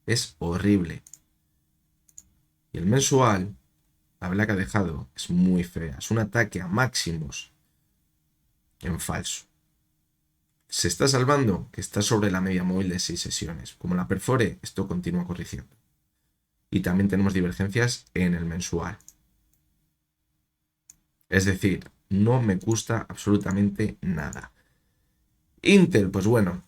Es horrible. Y el mensual, la vela que ha dejado es muy fea. Es un ataque a máximos en falso. Se está salvando que está sobre la media móvil de 6 sesiones. Como la perfore, esto continúa corrigiendo. Y también tenemos divergencias en el mensual. Es decir, no me gusta absolutamente nada. Intel, pues bueno,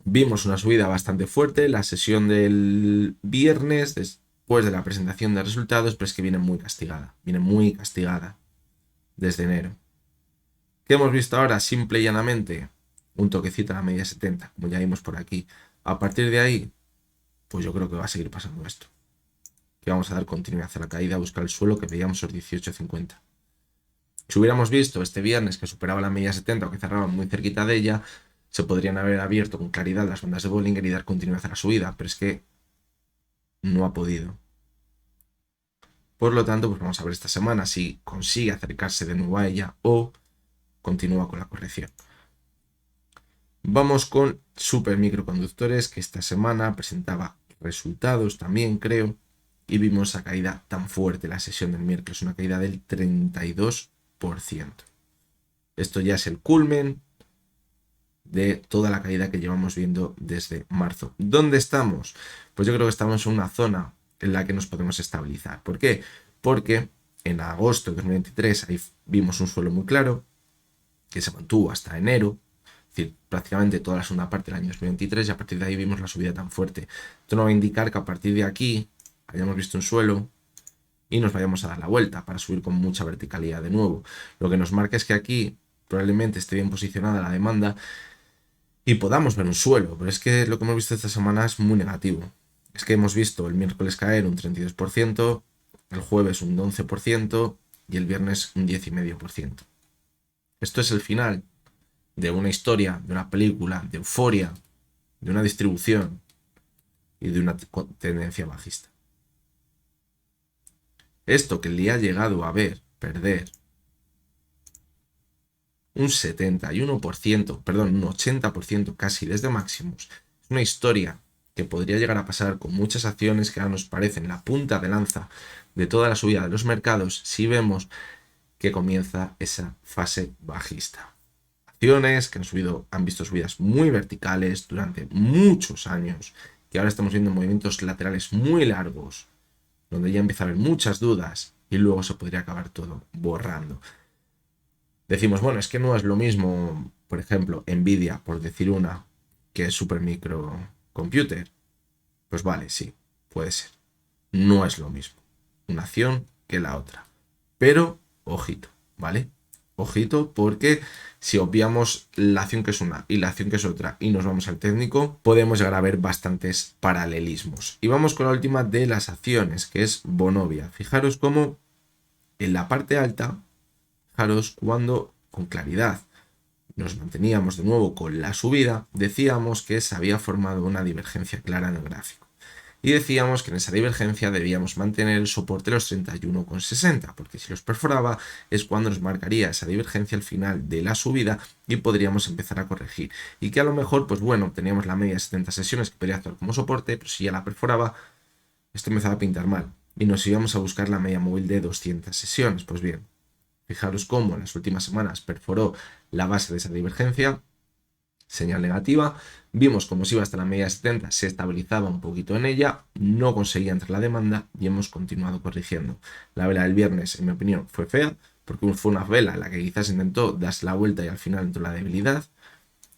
vimos una subida bastante fuerte, la sesión del viernes, después de la presentación de resultados, pero es que viene muy castigada desde enero. ¿Qué hemos visto ahora? Simple y llanamente, un toquecito a la media 70, como ya vimos por aquí. A partir de ahí, pues yo creo que va a seguir pasando esto. Que vamos a dar continuidad a la caída, a buscar el suelo que veíamos los 18.50. Si hubiéramos visto este viernes que superaba la media 70 o que cerraba muy cerquita de ella, se podrían haber abierto con claridad las bandas de Bollinger y dar continuidad a la subida, pero es que no ha podido. Por lo tanto, pues vamos a ver esta semana si consigue acercarse de nuevo a ella o continúa con la corrección. Vamos con supermicroconductores, que esta semana presentaba resultados también, creo, y vimos esa caída tan fuerte la sesión del miércoles, una caída del 32%. Esto ya es el culmen de toda la caída que llevamos viendo desde marzo. ¿Dónde estamos? Pues yo creo que estamos en una zona en la que nos podemos estabilizar. ¿Por qué? Porque en agosto de 2023 ahí vimos un suelo muy claro que se mantuvo hasta enero, es decir, prácticamente toda la segunda parte del año 2023, y a partir de ahí vimos la subida tan fuerte. Esto nos va a indicar que a partir de aquí hayamos visto un suelo y nos vayamos a dar la vuelta para subir con mucha verticalidad de nuevo. Lo que nos marca es que aquí probablemente esté bien posicionada la demanda y podamos ver un suelo, pero es que lo que hemos visto esta semana es muy negativo. Es que hemos visto el miércoles caer un 32%, el jueves un 11% y el viernes un 10,5%. Esto es el final de una historia, de una película, de euforia, de una distribución y de una tendencia bajista. Esto que le ha llegado a ver perder un 71%, perdón, un 80% casi desde máximos, es una historia que podría llegar a pasar con muchas acciones que ahora nos parecen la punta de lanza de toda la subida de los mercados si vemos que comienza esa fase bajista. Acciones que han visto subidas muy verticales durante muchos años, que ahora estamos viendo movimientos laterales muy largos, donde ya empieza a haber muchas dudas y luego se podría acabar todo borrando. Decimos, bueno, es que no es lo mismo, por ejemplo, Nvidia, por decir una, que es supermicrocomputer. Pues vale, sí, puede ser. No es lo mismo una acción que la otra. Pero, ojito, ¿vale? Ojito, porque si obviamos la acción que es una y la acción que es otra y nos vamos al técnico, podemos llegar a ver bastantes paralelismos. Y vamos con la última de las acciones, que es Vonovia. Fijaros cómo en la parte alta, fijaros cuando con claridad nos manteníamos de nuevo con la subida, decíamos que se había formado una divergencia clara en el gráfico. Y decíamos que en esa divergencia debíamos mantener el soporte de los 31,60, porque si los perforaba es cuando nos marcaría esa divergencia al final de la subida y podríamos empezar a corregir. Y que a lo mejor, pues bueno, teníamos la media de 70 sesiones que podría actuar como soporte, pero si ya la perforaba, esto empezaba a pintar mal. Y nos íbamos a buscar la media móvil de 200 sesiones. Pues bien, fijaros cómo en las últimas semanas perforó la base de esa divergencia, señal negativa. Vimos cómo se iba hasta la media 70, se estabilizaba un poquito en ella, no conseguía entrar la demanda y hemos continuado corrigiendo. La vela del viernes, en mi opinión, fue fea, porque fue una vela en la que quizás intentó darse la vuelta y al final entró la debilidad.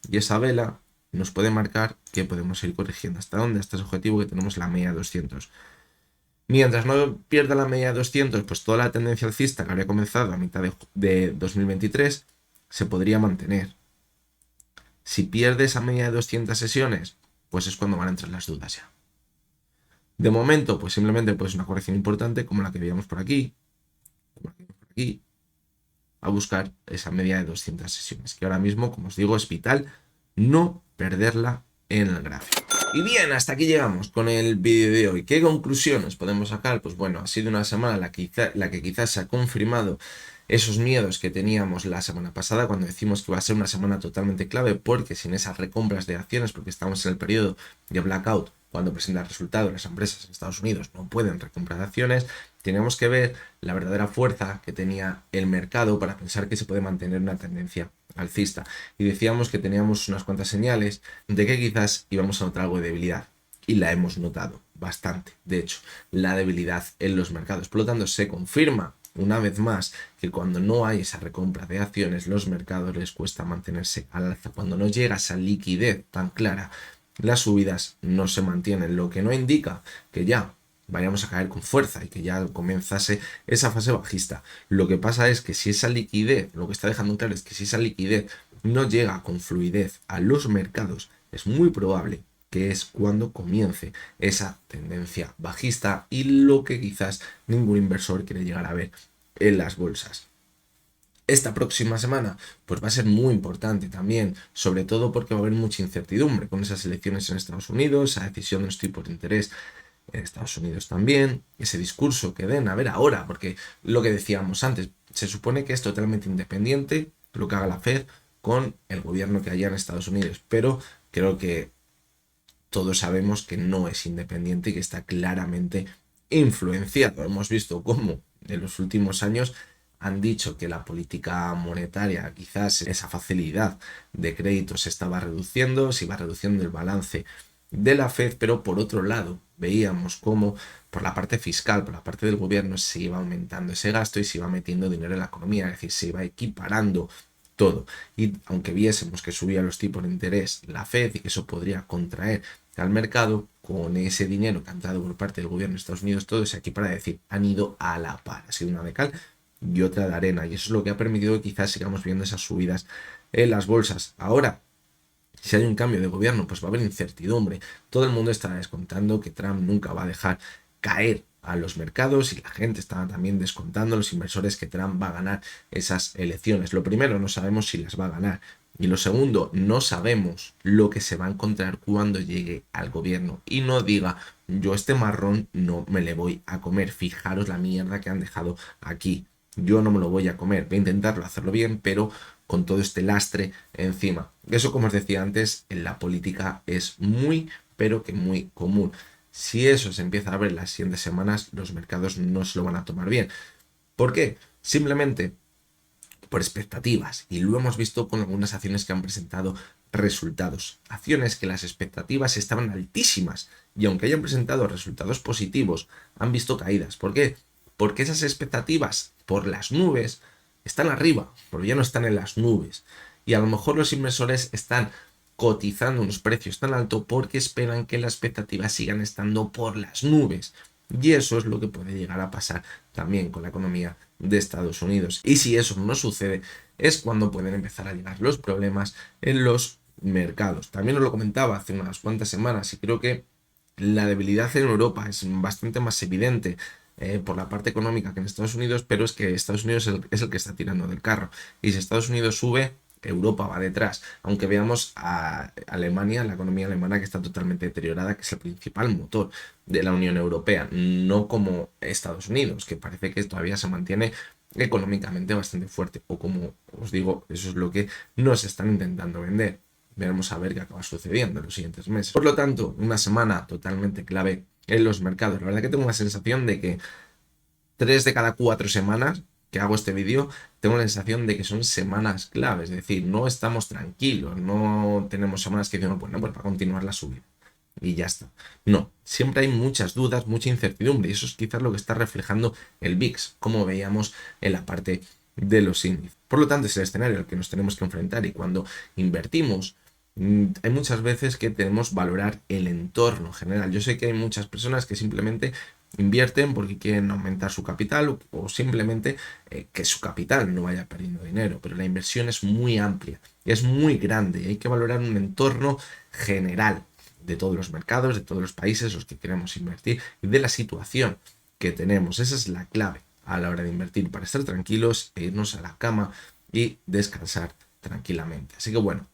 Y esa vela nos puede marcar que podemos ir corrigiendo. ¿Hasta dónde? Hasta ese objetivo que tenemos la media 200. Mientras no pierda la media de 200, pues toda la tendencia alcista que habría comenzado a mitad de 2023 se podría mantener. Si pierde esa media de 200 sesiones, pues es cuando van a entrar las dudas ya. De momento, pues simplemente pues una corrección importante como la que veíamos por aquí, como la que vemos por aquí, a buscar esa media de 200 sesiones, que ahora mismo, como os digo, es vital no perderla en el gráfico. Y bien, hasta aquí llegamos con el vídeo de hoy. ¿Qué conclusiones podemos sacar? Pues bueno, ha sido una semana la que quizás se ha confirmado esos miedos que teníamos la semana pasada cuando decimos que va a ser una semana totalmente clave, porque sin esas recompras de acciones, porque estamos en el periodo de blackout, cuando presentan resultados las empresas en Estados Unidos no pueden recomprar acciones, tenemos que ver la verdadera fuerza que tenía el mercado para pensar que se puede mantener una tendencia alcista. Y decíamos que teníamos unas cuantas señales de que quizás íbamos a notar algo de debilidad. Y la hemos notado bastante, de hecho, la debilidad en los mercados. Por lo tanto, se confirma una vez más que cuando no hay esa recompra de acciones, los mercados les cuesta mantenerse al alza. Cuando no llega esa liquidez tan clara, las subidas no se mantienen, lo que no indica que ya vayamos a caer con fuerza y que ya comenzase esa fase bajista. Lo que pasa es que si esa liquidez, lo que está dejando claro es que si esa liquidez no llega con fluidez a los mercados, es muy probable que es cuando comience esa tendencia bajista y lo que quizás ningún inversor quiere llegar a ver en las bolsas. Esta próxima semana pues va a ser muy importante también, sobre todo porque va a haber mucha incertidumbre con esas elecciones en Estados Unidos, esa decisión de los tipos de interés en Estados Unidos también, ese discurso que den a ver ahora, porque lo que decíamos antes, se supone que es totalmente independiente lo que haga la Fed con el gobierno que haya en Estados Unidos, pero creo que todos sabemos que no es independiente y que está claramente influenciado. Hemos visto cómo en los últimos años han dicho que la política monetaria, quizás esa facilidad de crédito se estaba reduciendo, se iba reduciendo el balance de la Fed, pero por otro lado veíamos cómo por la parte fiscal, por la parte del gobierno se iba aumentando ese gasto y se iba metiendo dinero en la economía, es decir, se iba equiparando todo. Y aunque viésemos que subía los tipos de interés la Fed y que eso podría contraer al mercado, con ese dinero cantado por parte del gobierno de Estados Unidos, todo se equipara, decir, han ido a la par, ha sido una de cal y otra de arena, y eso es lo que ha permitido que quizás sigamos viendo esas subidas en las bolsas. Ahora, si hay un cambio de gobierno, pues va a haber incertidumbre. Todo el mundo estará descontando que Trump nunca va a dejar caer a los mercados y la gente está también descontando, los inversores, que Trump va a ganar esas elecciones. Lo primero, no sabemos si las va a ganar. Y lo segundo, no sabemos lo que se va a encontrar cuando llegue al gobierno y no diga, yo este marrón no me le voy a comer. Fijaros la mierda que han dejado aquí. Yo no me lo voy a comer. Voy a intentarlo hacerlo bien, pero con todo este lastre encima. Eso, como os decía antes, en la política es muy, pero que muy común. Si eso se empieza a ver las siguientes semanas, los mercados no se lo van a tomar bien. ¿Por qué? Simplemente por expectativas, y lo hemos visto con algunas acciones que han presentado resultados. Acciones que las expectativas estaban altísimas y aunque hayan presentado resultados positivos, han visto caídas. ¿Por qué? Porque esas expectativas por las nubes están arriba, pero ya no están en las nubes. Y a lo mejor los inversores están cotizando unos precios tan altos porque esperan que las expectativas sigan estando por las nubes. Y eso es lo que puede llegar a pasar también con la economía de Estados Unidos. Y si eso no sucede, es cuando pueden empezar a llegar los problemas en los mercados. También os lo comentaba hace unas cuantas semanas y creo que la debilidad en Europa es bastante más evidente por la parte económica que en Estados Unidos, pero es que Estados Unidos es el que está tirando del carro. Y si Estados Unidos sube, Europa va detrás, aunque veamos a Alemania, la economía alemana, que está totalmente deteriorada, que es el principal motor de la Unión Europea, no como Estados Unidos, que parece que todavía se mantiene económicamente bastante fuerte, o como os digo, eso es lo que nos están intentando vender. Veremos a ver qué acaba sucediendo en los siguientes meses. Por lo tanto, una semana totalmente clave en los mercados. La verdad que tengo la sensación de que 3 de cada 4 semanas que hago este vídeo, tengo la sensación de que son semanas claves, es decir, no estamos tranquilos, no tenemos semanas que decimos, bueno, pues para continuar la subida y ya está. No, siempre hay muchas dudas, mucha incertidumbre y eso es quizás lo que está reflejando el VIX, como veíamos en la parte de los índices. Por lo tanto, es el escenario al que nos tenemos que enfrentar y cuando invertimos, hay muchas veces que tenemos que valorar el entorno general. Yo sé que hay muchas personas que simplemente invierten porque quieren aumentar su capital o simplemente que su capital no vaya perdiendo dinero, pero la inversión es muy amplia y es muy grande y hay que valorar un entorno general de todos los mercados, de todos los países los que queremos invertir y de la situación que tenemos. Esa es la clave a la hora de invertir para estar tranquilos e irnos a la cama y descansar tranquilamente. Así que bueno,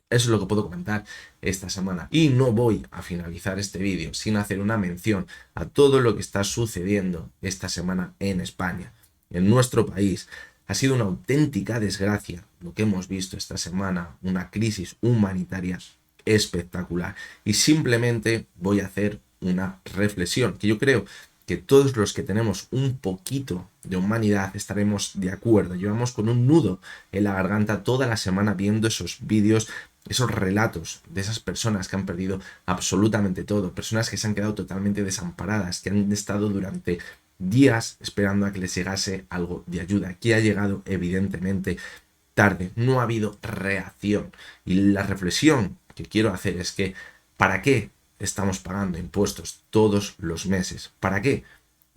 eso es lo que puedo comentar esta semana. Y no voy a finalizar este vídeo sin hacer una mención a todo lo que está sucediendo esta semana en España, en nuestro país. Ha sido una auténtica desgracia lo que hemos visto esta semana, una crisis humanitaria espectacular. Y simplemente voy a hacer una reflexión que yo creo que todos los que tenemos un poquito de humanidad estaremos de acuerdo. Llevamos con un nudo en la garganta toda la semana viendo esos vídeos, esos relatos de esas personas que han perdido absolutamente todo, personas que se han quedado totalmente desamparadas, que han estado durante días esperando a que les llegase algo de ayuda, que ha llegado evidentemente tarde, no ha habido reacción. Y la reflexión que quiero hacer es que, ¿para qué estamos pagando impuestos todos los meses? ¿Para qué?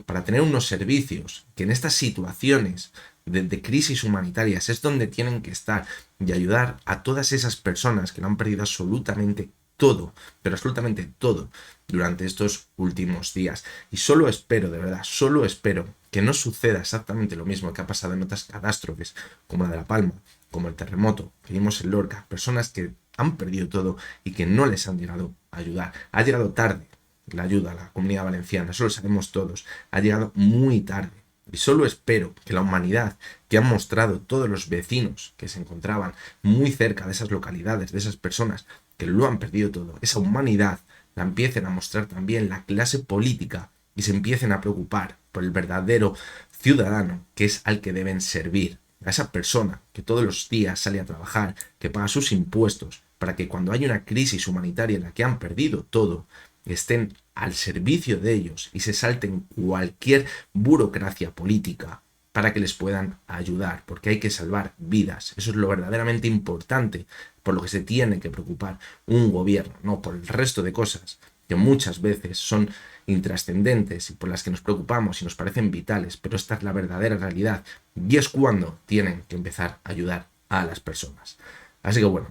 Para tener unos servicios que en estas situaciones de crisis humanitarias es donde tienen que estar y ayudar a todas esas personas que lo han perdido absolutamente todo, pero absolutamente todo durante estos últimos días. Y solo espero, de verdad, solo espero que no suceda exactamente lo mismo que ha pasado en otras catástrofes, como la de La Palma, como el terremoto que vimos en Lorca, personas que han perdido todo y que no les han llegado a ayudar. Ha llegado tarde la ayuda a la Comunidad Valenciana, eso lo sabemos todos, ha llegado muy tarde. Y solo espero que la humanidad que han mostrado todos los vecinos que se encontraban muy cerca de esas localidades, de esas personas que lo han perdido todo, esa humanidad la empiecen a mostrar también la clase política y se empiecen a preocupar por el verdadero ciudadano que es al que deben servir. A esa persona que todos los días sale a trabajar, que paga sus impuestos, para que cuando hay una crisis humanitaria en la que han perdido todo, estén al servicio de ellos y se salten cualquier burocracia política para que les puedan ayudar, porque hay que salvar vidas. Eso es lo verdaderamente importante, por lo que se tiene que preocupar un gobierno, no por el resto de cosas que muchas veces son intrascendentes y por las que nos preocupamos y nos parecen vitales, pero esta es la verdadera realidad y es cuando tienen que empezar a ayudar a las personas. Así que bueno,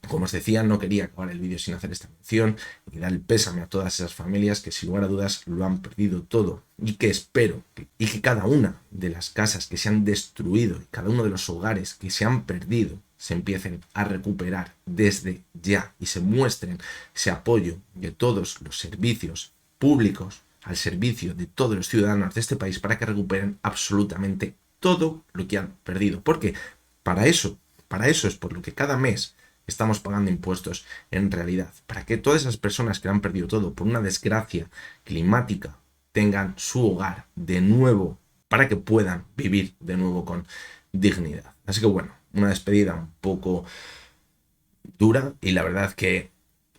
como os decía, no quería acabar el vídeo sin hacer esta mención y dar el pésame a todas esas familias que sin lugar a dudas lo han perdido todo y que espero que cada una de las casas que se han destruido y cada uno de los hogares que se han perdido se empiecen a recuperar desde ya y se muestren ese apoyo de todos los servicios públicos al servicio de todos los ciudadanos de este país para que recuperen absolutamente todo lo que han perdido. Porque para eso es por lo que cada mes estamos pagando impuestos en realidad, para que todas esas personas que han perdido todo por una desgracia climática tengan su hogar de nuevo, para que puedan vivir de nuevo con dignidad. Así que bueno, una despedida un poco dura y la verdad que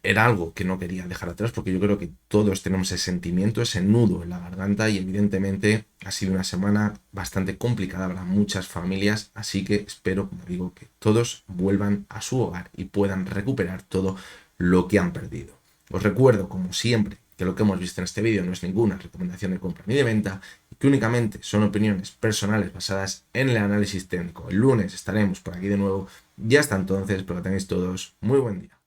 era algo que no quería dejar atrás porque yo creo que todos tenemos ese sentimiento, ese nudo en la garganta y evidentemente ha sido una semana bastante complicada para muchas familias, así que espero, como digo, que todos vuelvan a su hogar y puedan recuperar todo lo que han perdido. Os recuerdo, como siempre, que lo que hemos visto en este vídeo no es ninguna recomendación de compra ni de venta y que únicamente son opiniones personales basadas en el análisis técnico. El lunes estaremos por aquí de nuevo y hasta entonces, espero que tengáis todos muy buen día.